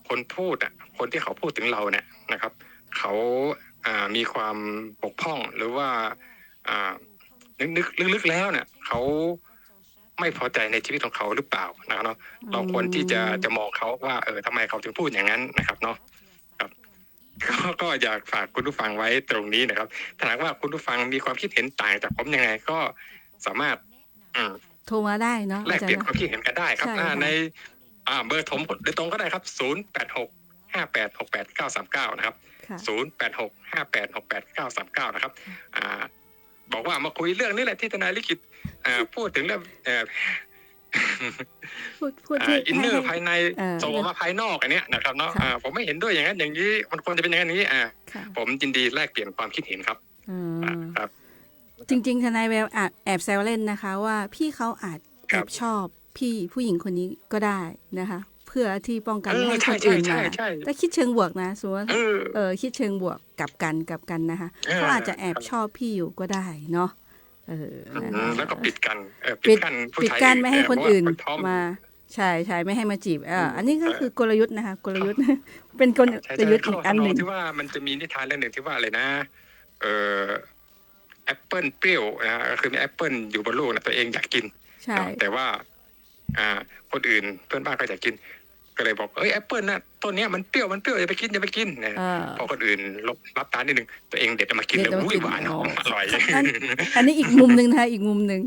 คนพูดคนที่เขาพูดถึงเราเนี่ยนะครับเขามีความบกพร่องหรือว่าลึกๆแล้วเนี่ยเขาไม่พอใจในชีวิตของเขาหรือเปล่านะครับเนาะเราควรที่จะมองเขาว่าทำไมเขาถึงพูดอย่างนั้นนะครับเนาะครับก็อยากฝากคุณผู้ฟังไว้ตรงนี้นะครับถ้าหากว่าคุณผู้ฟังมีความคิดเห็นต่างจากผมยังไงก็สามารถโทรมาได้เนาะแลกเปลี่ยนความคิดเห็นกันได้ครับในเบอร์ผมโดยตรงก็ได้ครับ0865868939นะครับ0865868939นะครับบอกว่ามาคุยเรื่องนี้แหละที่ทนายลิขิตพูดถึงเรื่องพูดที่อินเนอร์ภายในส่งออกมาภายนอกอันเนี้ยนะครับเนาะผมไม่เห็นด้วยอย่างนั้นอย่างนี้มันควรจะเป็นอย่างนี้ผมยินดีแลกเปลี่ยนความคิดเห็นครับครับจริงๆทนายแววแอบแซวเล่นนะคะว่าพี่เขาอาจแอบชอบพี่ผู้หญิงคนนี้ก็ได้นะคะเพื่อที่ป้องกันไม่ให้คนอื่นมาแต่คิดเชิงบวกนะสมมติคิดเชิงบวกกับกันนะคะเขาอาจจะแอบชอบพี่อยู่ก็ได้เนาะแล้วก็ปิดกั้นไม่ให้คนอื่นมาใช่ไม่ให้มาจีบอันนี้ก็คือกลยุทธ์นะคะกลยุทธ์เป็นกลยุทธ์อีกอันหนึ่งที่ว่ามันจะมีนิทานเรื่องหนึ่งที่ว่าอะไรนะแอปเปิ้ลเปรี้ยวนะคือมีแอปเปิ้ลอยู่บนลูกนะตัวเองอยากกินแต่ว่าคนอื่นเพื่อนบ้านก็อยากกินก็เลยบอกแอปเปิ้ลน่ะต้นนี้มันเปรี้ยวอย่าไปกินเนี่ยพอคนอื่นรับตานิดนึงตัวเองเด็ดมากินเลยอุ้ยหวานหอมอร่อยอันนี้อีกมุมนึงนะคะอีกมุมนึง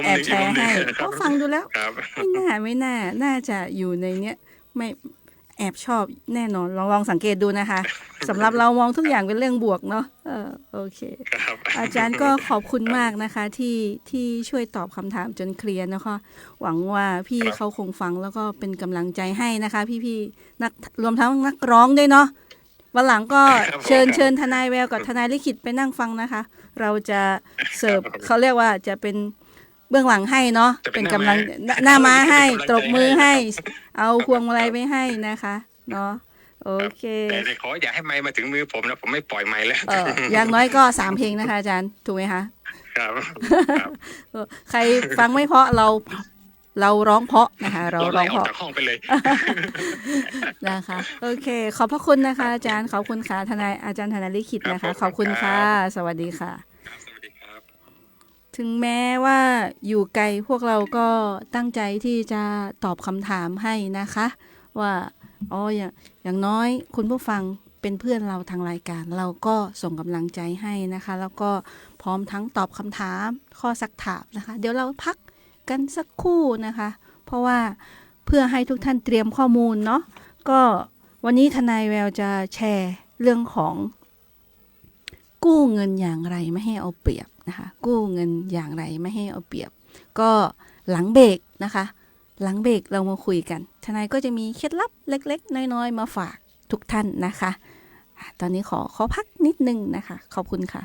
แอบแชร์ให้ก็ฟังดูแล้วไม่น่าจะอยู่ในเนี้ย ไม่แอบชอบแน่นอนลองสังเกตดูนะคะสำหรับเรามองทุกอย่างเป็นเรื่องบวกเนาะโอเค ครับ อาจารย์ก็ขอบคุณมากนะคะที่ช่วยตอบคำถามจนเคลียร์นะคะหวังว่าพี่เขาคงฟังแล้วก็เป็นกำลังใจให้นะคะ พี่ๆนักรวมทั้งนักร้องด้วยเนาะวันหลังก็เชิญทนายแววกับทนายลิขิตไปนั่งฟังนะคะ เราจะเสิร์ฟเขาเรียกว่าจะเป็นเบื้องหลังให้เนาะเป็นกำลังหน้าม้าให้ตบมือให้เอาพวงมาลัยไปให้นะคะเนาะโอเคแต่ขออย่าให้ไมค์มาถึงมือผมนะผมไม่ปล่อยไมค์แล้ว อย่างน้อยก็3 เพลงนะคะอาจารย์ถูกไหมคะ ครับ ใครฟังไม่เพราะเราร้องเพราะนะคะเราร้องเพราะ จากห้องไปเลย นะคะโอเคขอบพระคุณนะคะอาจารย์ขอบคุณค่ะอาจารย์ธนายลิขิตนะคะขอบคุณค่ะสวัสดีค่ะสวัสดีครับ ถึงแม้ว่าอยู่ไกลพวกเราก็ตั้งใจที่จะตอบคำถามให้นะคะว่าอย่างน้อยคุณผู้ฟังเป็นเพื่อนเราทางรายการเราก็ส่งกำลังใจให้นะคะแล้วก็พร้อมทั้งตอบคำถามข้อซักถามนะคะเดี๋ยวเราพักกันสักครู่นะคะเพราะว่าเพื่อให้ทุกท่านเตรียมข้อมูลเนาะก็วันนี้ทนายแววจะแชร์เรื่องของกู้เงินอย่างไรไม่ให้เอาเปรียบนะคะกู้เงินอย่างไรไม่ให้เอาเปรียบก็หลังเบรกนะคะหลังเบรกเรามาคุยกันทนายก็จะมีเคล็ดลับเล็กๆน้อยๆมาฝากทุกท่านนะคะตอนนี้ขอพักนิดนึงนะคะขอบคุณค่ะ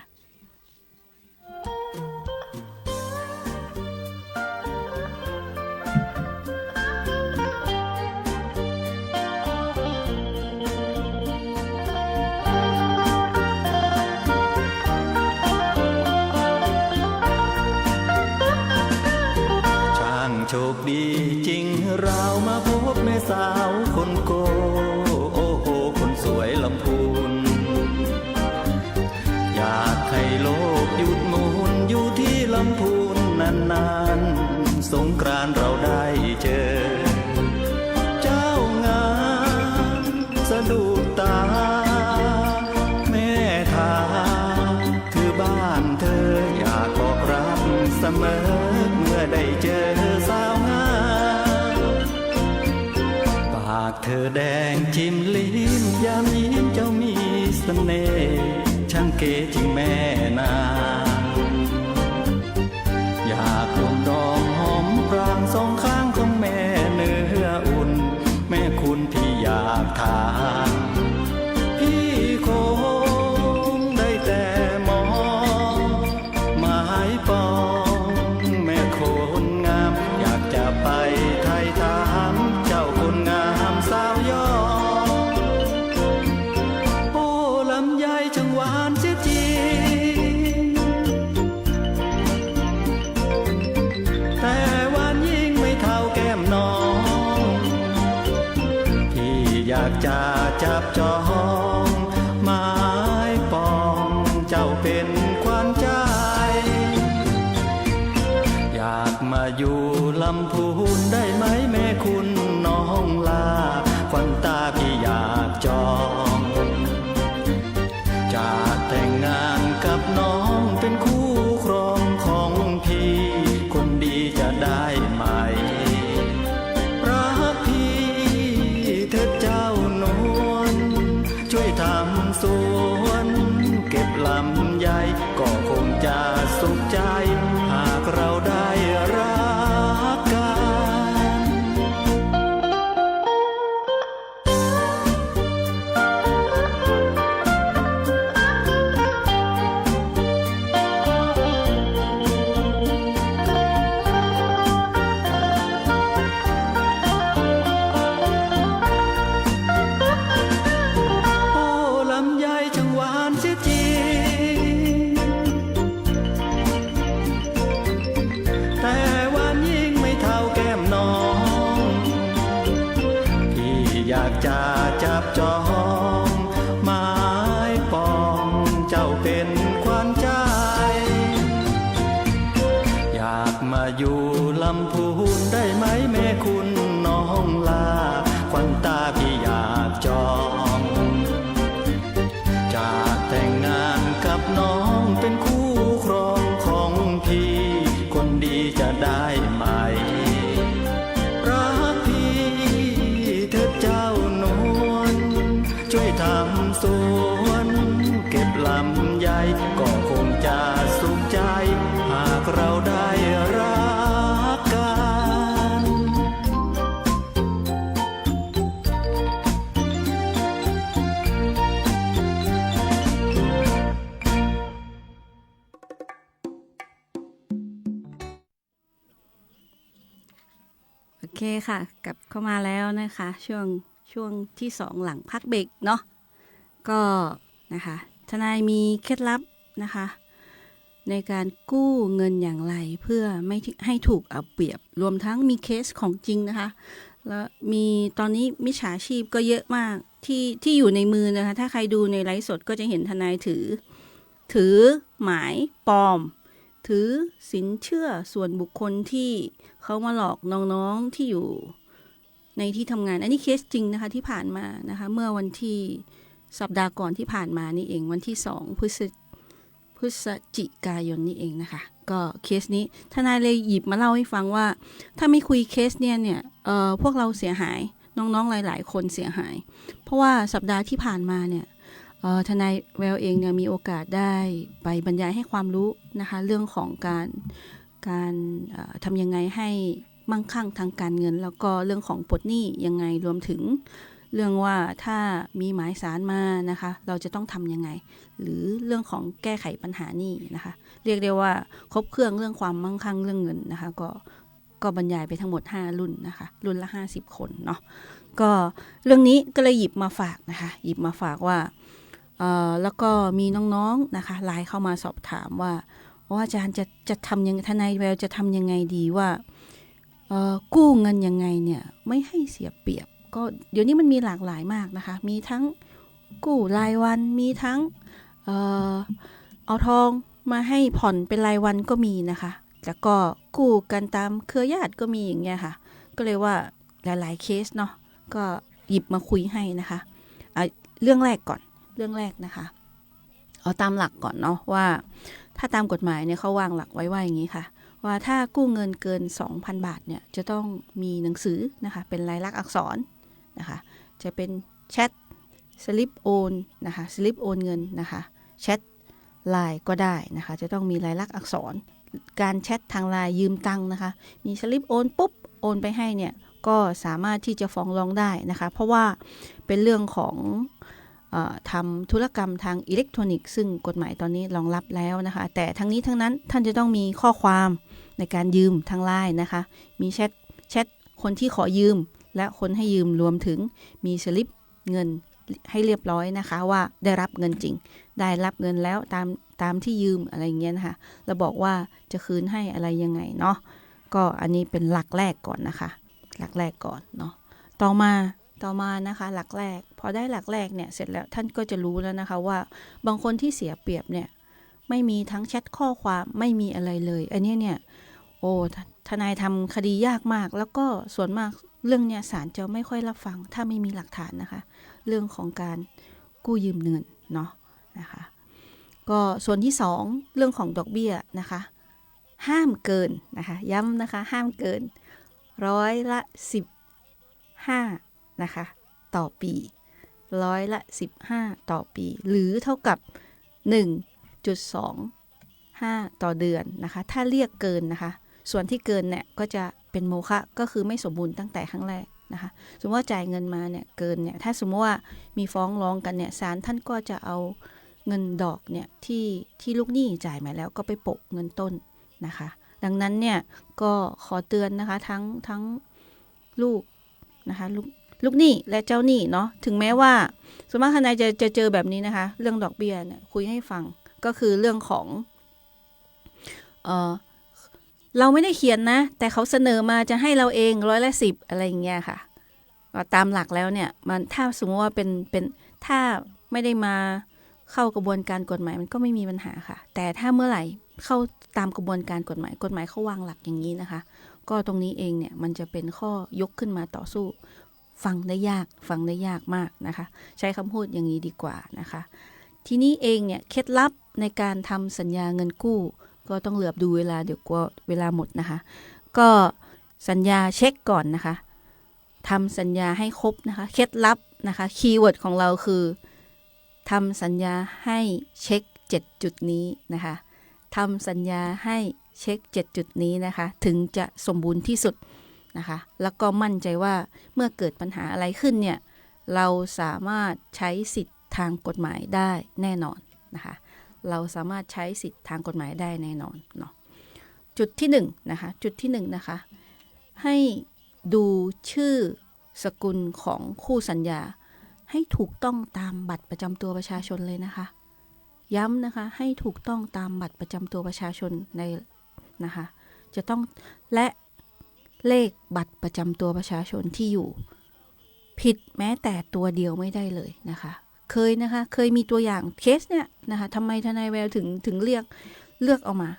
โชคดีจริงเรามาพบแม่สาวคนโกโอ้โหคนสวยลำพูนอยากให้โลกหยุดหมุนอยู่ที่ลำพูนนานๆสงกรานต์เราได้เจอเจ้างามสะดุดตาแม่ทาคือบ้านเธออยากบอกรักเสมอเมื่อได้เจอสาวงามปากเธอแดงจิ้มลิ้มยามยิ้มเจ้ามีเสน่ห์ช่างเก๋จริงแม่นางอยากดมดองหอมปรางสองข้างของแม่เนื้ออุ่นแม่คุณพี่อยากทานพี่คงได้แต่มองหมายปองแม่คนงามอยากจะไปไทยถามเจ้าคนงามสาวยอโอ้ลำไยจังหวานเสียจริงแต่หวานยิ่งไม่เท่าแก้มน้องพี่อยากจะจับจองหมายปองเจ้าเป็นขวัญใจอยากมาอยู่ลำพูนได้ไหมแม่คุณน้องลาขวัญตาพี่อยากจองจะแต่งงานกับน้องเป็นคู่ครองของพี่คนดีจะได้ไหมรักพี่เถิดเจ้านวลช่วยทำสวนเก็บลำไยก็คงจะสุขใจหากเราได้รักกัน จะจับจองหมายปองเจ้าเป็นขวัญใจอยากมาอยู่ลำพูนได้ไหมแม่คุณน้องลาขวัญตาพี่อยากจองจะแต่งงานกับน้องเป็นคู่ครองของพี่คนดีจะได้ไหมรักพี่เถิดใจ เคค่ะกลับเข้ามาแล้วนะคะ ช่วงที่2หลังพักเบรกเนาะก็นะคะทนายมีเคล็ดลับนะคะในการกู้เงินอย่างไรเพื่อไม่ให้ถูกเอาเปรียบรวมทั้งมีเคสของจริงนะคะแล้วมีตอนนี้มิจฉาชีพก็เยอะมากที่อยู่ในมือนะคะถ้าใครดูในไลฟ์สดก็จะเห็นทนายถือหมายปลอมถือสินเชื่อส่วนบุคคลที่เขามาหลอกน้องๆที่อยู่ในที่ทำงานอันนี้เคสจริงนะคะที่ผ่านมานะคะเมื่อวันที่สัปดาห์ก่อนที่ผ่านมานี่เองวันที่2พฤศจิกายนนี่เองนะคะก็เคสนี้ทนายเลยหยิบมาเล่าให้ฟังว่าถ้าไม่คุยเคสเนี่ยพวกเราเสียหายน้องๆหลายๆคนเสียหายเพราะว่าสัปดาห์ที่ผ่านมาเนี่ยทนายแววเองเนี่ยมีโอกาสได้ไปบรรยายให้ความรู้นะคะเรื่องของการทำยังไงให้มั่งคั่งทางการเงินแล้วก็เรื่องของปลดหนี้ยังไงรวมถึงเรื่องว่าถ้ามีหมายสารมานะคะเราจะต้องทำยังไงหรือเรื่องของแก้ไขปัญหาหนี้นะคะเรียกได้ว่าครบเครื่องเรื่องความมั่งคั่งเรื่องเงินนะคะก็บรรยายไปทั้งหมด5รุ่นนะคะรุ่นละ50คนเนาะก็เรื่องนี้ก็เลยหยิบมาฝากนะคะหยิบมาฝากว่าแล้วก็มีน้องๆนะคะไลน์เข้ามาสอบถามว่าอาจารย์จะทำยังทนายแววจะทำยังไงดีว่ากู้เงินยังไงเนี่ยไม่ให้เสียเปรียบก็เดี๋ยวนี้มันมีหลากหลายมากนะคะมีทั้งกู้รายวันมีทั้งเอาทองมาให้ผ่อนเป็นรายวันก็มีนะคะแล้วก็กู้กันตามเครือญาติก็มีอย่างเงี้ยค่ะก็เลยว่าหลายๆเคสเนาะก็หยิบมาคุยให้นะคะเรื่องแรกก่อนเรื่องแรกนะคะเอาตามหลักก่อนเนาะว่าถ้าตามกฎหมายเนี่ยเขาวางหลักไว้ว่าอย่างนี้ค่ะว่าถ้ากู้เงินเกิน 2,000 บาทเนี่ยจะต้องมีหนังสือนะคะเป็นลายลักษณ์อักษรนะคะจะเป็นแชทสลิปโอนนะคะสลิปโอนเงินนะคะแชทไลน์ก็ได้นะคะจะต้องมีลายลักษณ์อักษรการแชททางไลน์ยืมตังค์นะคะมีสลิปโอนปุ๊บโอนไปให้เนี่ยก็สามารถที่จะฟ้องร้องได้นะคะเพราะว่าเป็นเรื่องของทำธุรกรรมทางอิเล็กทรอนิกส์ซึ่งกฎหมายตอนนี้รองรับแล้วนะคะแต่ทั้งนี้ทั้งนั้นท่านจะต้องมีข้อความในการยืมทางไลน์นะคะมีแชทคนที่ขอยืมและคนให้ยืมรวมถึงมีสลิปเงินให้เรียบร้อยนะคะว่าได้รับเงินจริงได้รับเงินแล้วตามที่ยืมอะไรอย่างเงี้ยนะคะแล้วบอกว่าจะคืนให้อะไรยังไงเนาะก็อันนี้เป็นหลักแรกก่อนนะคะหลักแรกก่อนเนาะต่อมานะคะหลักแรกพอได้หลักแรกเนี่ยเสร็จแล้วท่านก็จะรู้แล้วนะคะว่าบางคนที่เสียเปรียบเนี่ยไม่มีทั้งแชทข้อความไม่มีอะไรเลยอันนี้เนี่ยโอ้ทนายทำคดียากมากแล้วก็ส่วนมากเรื่องเนี่ยศาลจะไม่ค่อยรับฟังถ้าไม่มีหลักฐานนะคะเรื่องของการกู้ยืมเงินเนาะนะคะก็ส่วนที่2เรื่องของดอกเบี้ยนะคะห้ามเกินนะคะย้ำนะคะห้ามเกิน15%นะคะต่อปี15%ต่อปีหรือเท่ากับ 1.25 ต่อเดือนนะคะถ้าเรียกเกินนะคะส่วนที่เกินเนี่ยก็จะเป็นโมฆะก็คือไม่สมบูรณ์ตั้งแต่ครั้งแรกนะคะสมมติว่าจ่ายเงินมาเนี่ยเกินเนี่ยถ้าสมมติว่ามีฟ้องร้องกันเนี่ยศาลท่านก็จะเอาเงินดอกเนี่ยที่ลูกหนี้จ่ายมาแล้วก็ไปโปะเงินต้นนะคะดังนั้นเนี่ยก็ขอเตือนนะคะทั้งลูกนะคะลูกหนี้และเจ้าหนี้เนาะถึงแม้ว่าส่วนมากทนายจะเจอแบบนี้นะคะเรื่องดอกเบี้ยเนี่ยคุยให้ฟังก็คือเรื่องของเราไม่ได้เขียนนะแต่เขาเสนอมาจะให้เราเอง10%อะไรอย่างเงี้ยค่ะตามหลักแล้วเนี่ยมันถ้าสมมติว่าเป็นถ้าไม่ได้มาเข้ากระบวนการกฎหมายมันก็ไม่มีปัญหาค่ะแต่ถ้าเมื่อไหร่เข้าตามกระบวนการกฎหมายเขาวางหลักอย่างนี้นะคะก็ตรงนี้เองเนี่ยมันจะเป็นข้อยกขึ้นมาต่อสู้ฟังได้ยากมากนะคะใช้คำพูดอย่างนี้ดีกว่านะคะทีนี้เองเนี่ยเคล็ดลับในการทำสัญญาเงินกู้ก็ต้องเหลือบดูเวลาเดี๋ยวกลัวเวลาหมดนะคะก็สัญญาเช็คก่อนนะคะทำสัญญาให้ครบนะคะเคล็ดลับนะคะคีย์เวิร์ดของเราคือทำสัญญาให้เช็ค7จุดนี้นะคะทำสัญญาให้เช็ค7จุดนี้นะคะถึงจะสมบูรณ์ที่สุดนะคะแล้วก็มั่นใจว่าเมื่อเกิดปัญหาอะไรขึ้นเนี่ยเราสามารถใช้สิทธิ์ทางกฎหมายได้แน่นอนนะคะเราสามารถใช้สิทธิ์ทางกฎหมายได้แน่นอนเนาะจุดที่1นะคะจุดที่1นะคะให้ ดูชื่อสกุลของคู่สัญญาให้ถูกต้องตามบัตรประจำตัวประชาชนเลยนะคะย้ำนะคะให้ถูกต้องตามบัตรประจำตัวประชาชนในนะคะจะต้องและเลขบัตรประจำตัวประชาชนที่อยู่ผิดแม้แต่ตัวเดียวไม่ได้เลยนะคะเคยมีตัวอย่างเคสเนี่ยนะคะทำไมทนายแววถึงเลือกเอามา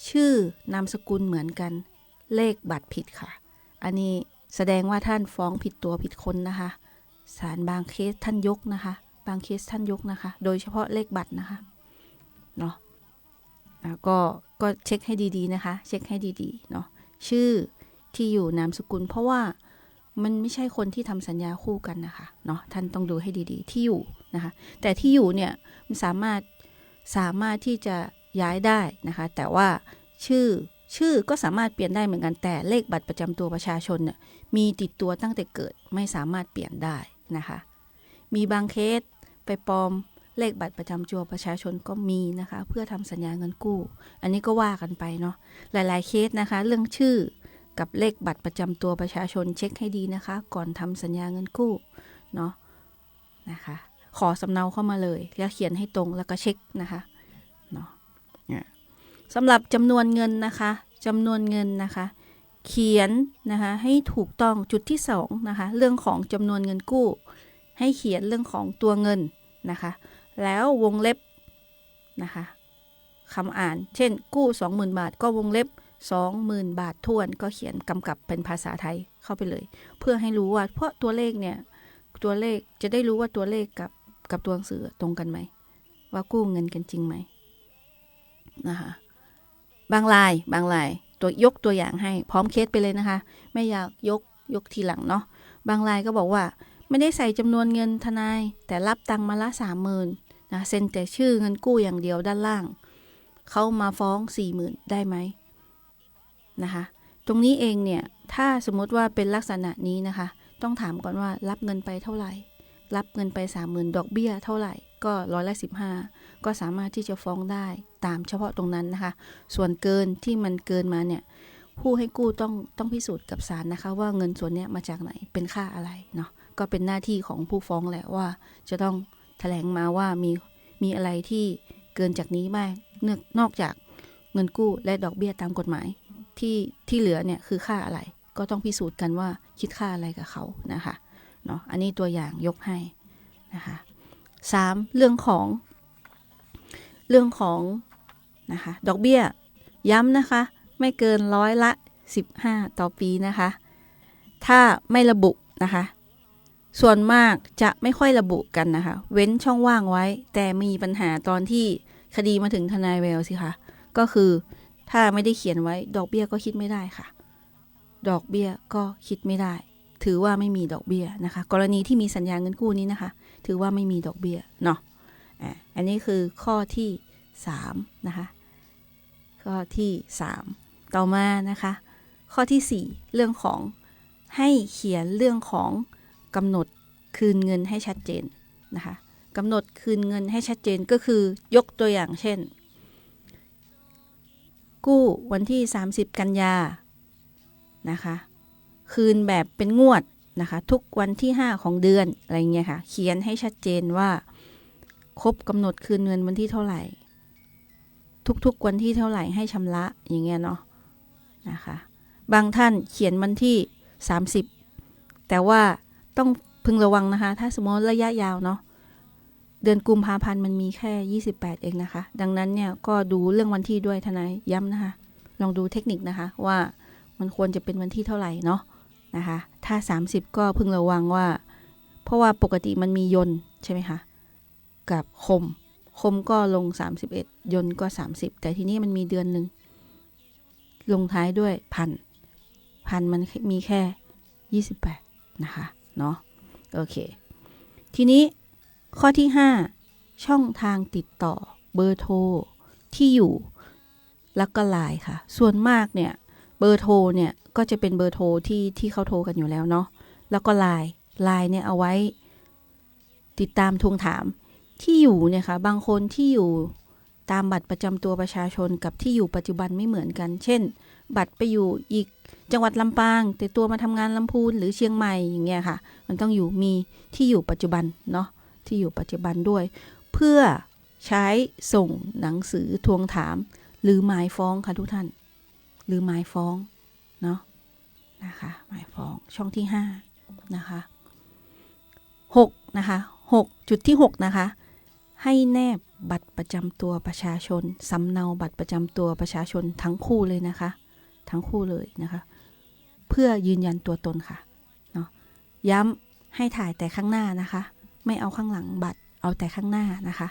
ชื่อนามสกุลเหมือนกันเลขบัตรผิดค่ะอันนี้แสดงว่าท่านฟ้องผิดตัวผิดคนนะคะศาลบางเคสท่านยกนะคะบางเคสท่านยกนะคะโดยเฉพาะเลขบัตรนะคะเนาะก็เช็คให้ดีๆนะคะเช็คให้ดีๆเนาะชื่อที่อยู่นามสกุลเพราะว่ามันไม่ใช่คนที่ทำสัญญาคู่กันนะคะเนาะท่านต้องดูให้ดีๆที่อยู่นะคะแต่ที่อยู่เนี่ยมันสามารถที่จะย้ายได้นะคะแต่ว่าชื่อก็สามารถเปลี่ยนได้เหมือนกันแต่เลขบัตรประจำตัวประชาชนเนี่ยมีติดตัวตั้งแต่เกิดไม่สามารถเปลี่ยนได้นะคะมีบางเคสไปปลอมเลขบัตรประจำตัวประชาชนก็มีนะคะเพื่อทำสัญญาเงินกู้อันนี้ก็ว่ากันไปเนาะหลายๆเคสนะคะเรื่องชื่อกับเลขบัตรประจำตัวประชาชนเช็คให้ดีนะคะก่อนทำสัญญาเงินกู้เนาะนะคะขอสำเนาเข้ามาเลยแล้วเขียนให้ตรงแล้วก็เช็คนะคะเนาะสำหรับจำนวนเงินนะคะเขียนนะคะให้ถูกต้องจุดที่2นะคะเรื่องของจำนวนเงินกู้ให้เขียนเรื่องของตัวเงินนะคะแล้ววงเล็บนะคะคำอ่านเช่นกู้ 20,000 บาทก็วงเล็บ 20,000 บาททวนก็เขียนกำกับเป็นภาษาไทยเข้าไปเลยเพื่อให้รู้ว่าเพราะตัวเลขเนี่ยตัวเลขจะได้รู้ว่าตัวเลขกับตัวหนังสือตรงกันไหมว่ากู้เงินกันจริงไหมนะคะบางรายตัวยกตัวอย่างให้พร้อมเคสไปเลยนะคะไม่อยากยกทีหลังเนาะบางรายก็บอกว่าไม่ได้ใส่จำนวนเงินทนายแต่รับตังมาละ 30,000 นะเซ็นแต่ชื่อเงินกู้อย่างเดียวด้านล่างเขามาฟ้อง 40,000 ได้ไหมนะคะตรงนี้เองเนี่ยถ้าสมมติว่าเป็นลักษณะนี้นะคะต้องถามก่อนว่ารับเงินไปเท่าไหร่รับเงินไป 30,000 ดอกเบี้ยเท่าไหร่ก็15%ก็สามารถที่จะฟ้องได้ตามเฉพาะตรงนั้นนะคะส่วนเกินที่มันเกินมาเนี่ยผู้ให้กู้ต้องพิสูจน์กับศาลนะคะว่าเงินส่วนนี้มาจากไหนเป็นค่าอะไรเนาะก็เป็นหน้าที่ของผู้ฟ้องแหละว่าจะต้องแถลงมาว่ามีอะไรที่เกินจากนี้บ้างนอกจากเงินกู้และดอกเบี้ยตามกฎหมายที่เหลือเนี่ยคือค่าอะไรก็ต้องพิสูจน์กันว่าคิดค่าอะไรกับเขานะคะเนาะอันนี้ตัวอย่างยกให้นะคะ3เรื่องของนะคะดอกเบี้ยย้ำนะคะไม่เกิน15%ต่อปีนะคะถ้าไม่ระบุนะคะส่วนมากจะไม่ค่อยระบุกันนะคะเว้นช่องว่างไว้แต่มีปัญหาตอนที่คดีมาถึงทนายแววสิคะก็คือถ้าไม่ได้เขียนไว้ดอกเบี้ยก็คิดไม่ได้ค่ะดอกเบี้ยก็คิดไม่ได้ถือว่าไม่มีดอกเบี้ยนะคะกรณีที่มีสัญญาเงินกู้นี้นะคะถือว่าไม่มีดอกเบี้ยเนาะอันนี้คือข้อที่3นะคะข้อที่3ต่อมานะคะข้อที่4เรื่องของให้เขียนเรื่องของกำหนดคืนเงินให้ชัดเจนนะคะกำหนดคืนเงินให้ชัดเจนก็คือยกตัวอย่างเช่นกู้วันที่30 กันยานะคะคืนแบบเป็นงวดนะคะทุกวันที่5ของเดือนอะไรเงี้ยค่ะเขียนให้ชัดเจนว่าครบกำหนดคืนเงินวันที่เท่าไหร่ทุกๆวันที่เท่าไหร่ให้ชำระอย่างเงี้ยเนาะนะคะบางท่านเขียนวันที่30แต่ว่าต้องพึงระวังนะคะถ้าสมมติระยะยาวเนาะเดือนกุมภาพันธ์มันมีแค่28เองนะคะดังนั้นเนี่ยก็ดูเรื่องวันที่ด้วยทนายย้ำนะคะลองดูเทคนิคนะคะว่ามันควรจะเป็นวันที่เท่าไหร่เนาะนะคะถ้า30ก็พึงระวังว่าเพราะว่าปกติมันมียนต์ใช่ไหมคะกับคมก็ลง31ยนต์ก็30แต่ทีนี้มันมีเดือนนึงลงท้ายด้วยพันมันมีแค่28นะคะเนาะโอเคทีนี้ข้อที่5ช่องทางติดต่อเบอร์โทรที่อยู่แล้วก็ไลน์ค่ะส่วนมากเนี่ยเบอร์โทรเนี่ยก็จะเป็นเบอร์โทรที่เขาโทรกันอยู่แล้วเนาะแล้วก็ไลน์เนี่ยเอาไว้ติดตามทวงถามที่อยู่เนี่ยค่ะบางคนที่อยู่ตามบัตรประจำตัวประชาชนกับที่อยู่ปัจจุบันไม่เหมือนกันเช่นบัตรไปอยู่อีก จังหวัดลำปางแต่ตัวมาทำงานลำพูนหรือเชียงใหม่อย่างเงี้ยค่ะมันต้องอยู่มีที่อยู่ปัจจุบันเนาะที่อยู่ปัจจุบันด้วยเพื่อใช้ส่งหนังสือทวงถามหรือหมายฟ้องค่ะทุกท่านหรือหมายฟ้องเนาะนะคะหมายฟ้องช่องที่5นะคะ6นะคะ6จุดที่6นะคะให้แนบบัตรประจำตัวประชาชนสำเนาบัตรประจำตัวประชาชนทั้งคู่เลยนะคะทั้งคู่เลยนะคะเพื่อยืนยันตัวตนค่ะเนาะย้ำให้ถ่ายแต่ข้างหน้านะคะไม่เอาข้างหลังบัตรเอาแต่ข้างหน้านะคะ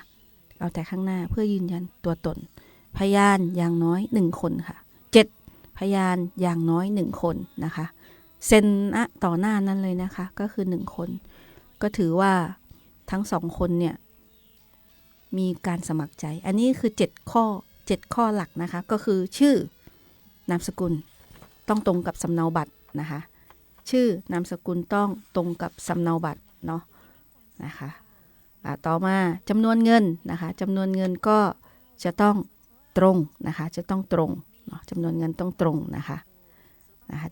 เอาแต่ข้างหน้าเพื่อยืนยันตัวตนพยานอย่างน้อย1คนค่ะ7พยานอย่างน้อย1คนนะคะเซ็นต่อหน้านั้นเลยนะคะก็คือ1คนก็ถือว่าทั้ง2คนเนี่ยมีการสมัครใจอันนี้คือ7ข้อหลักนะคะก็คือชื่อนามสกุลต้องตรงกับสำเนาบัตรนะคะชื่อนามสกุลต้องตรงกับสำเนาบัตรเนาะนะคะต่อมาจำนวนเงินนะคะจำนวนเงินก็จะต้องตรงนะคะจะต้องตรงเนาะจำนวนเงินต้องตรงนะคะ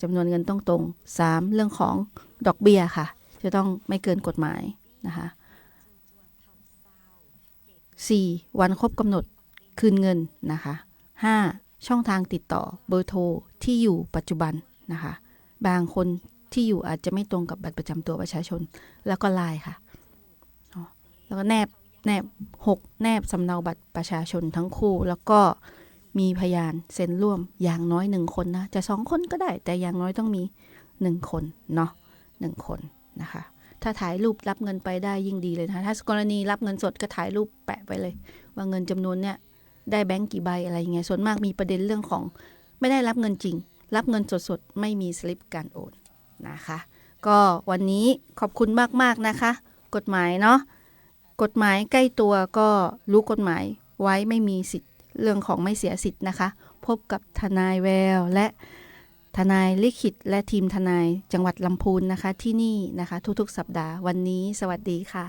จำนวนเงินต้องตรง3เรื่องของดอกเบี้ยค่ะจะต้องไม่เกินกฎหมายนะคะ4วันครบกำหนดคืนเงินนะคะ5ช่องทางติดต่อเบอร์โทรที่อยู่ปัจจุบันนะคะบางคนที่อยู่อาจจะไม่ตรงกับบัตรประจำตัวประชาชนแล้วก็ไลน์ค่ะแล้วก็แนบ6แนบสำเนาบัตรประชาชนทั้งคู่แล้วก็มีพยานเซ็นร่วมอย่างน้อย1คนนะจะ2คนก็ได้แต่อย่างน้อยต้องมี1คนเนาะ1คนนะคะถ้าถ่ายรูปรับเงินไปได้ยิ่งดีเลยนะคะถ้ากรณีรับเงินสดก็ถ่ายรูปแปะไปเลยว่าเงินจำนวนเนี้ยได้แบงก์กี่ใบอะไรอย่างเงี้ยส่วนมากมีประเด็นเรื่องของไม่ได้รับเงินจริงรับเงินสดๆไม่มีสลิปการโอนนะคะก็วันนี้ขอบคุณมากๆนะคะกฎหมายเนาะกฎหมายใกล้ตัวก็รู้กฎหมายไว้ไม่มีสิทธิ์เรื่องของไม่เสียสิทธิ์นะคะพบกับทนายแววและทนายลิขิตและทีมทนายจังหวัดลำพูนนะคะที่นี่นะคะทุกๆสัปดาห์วันนี้สวัสดีค่ะ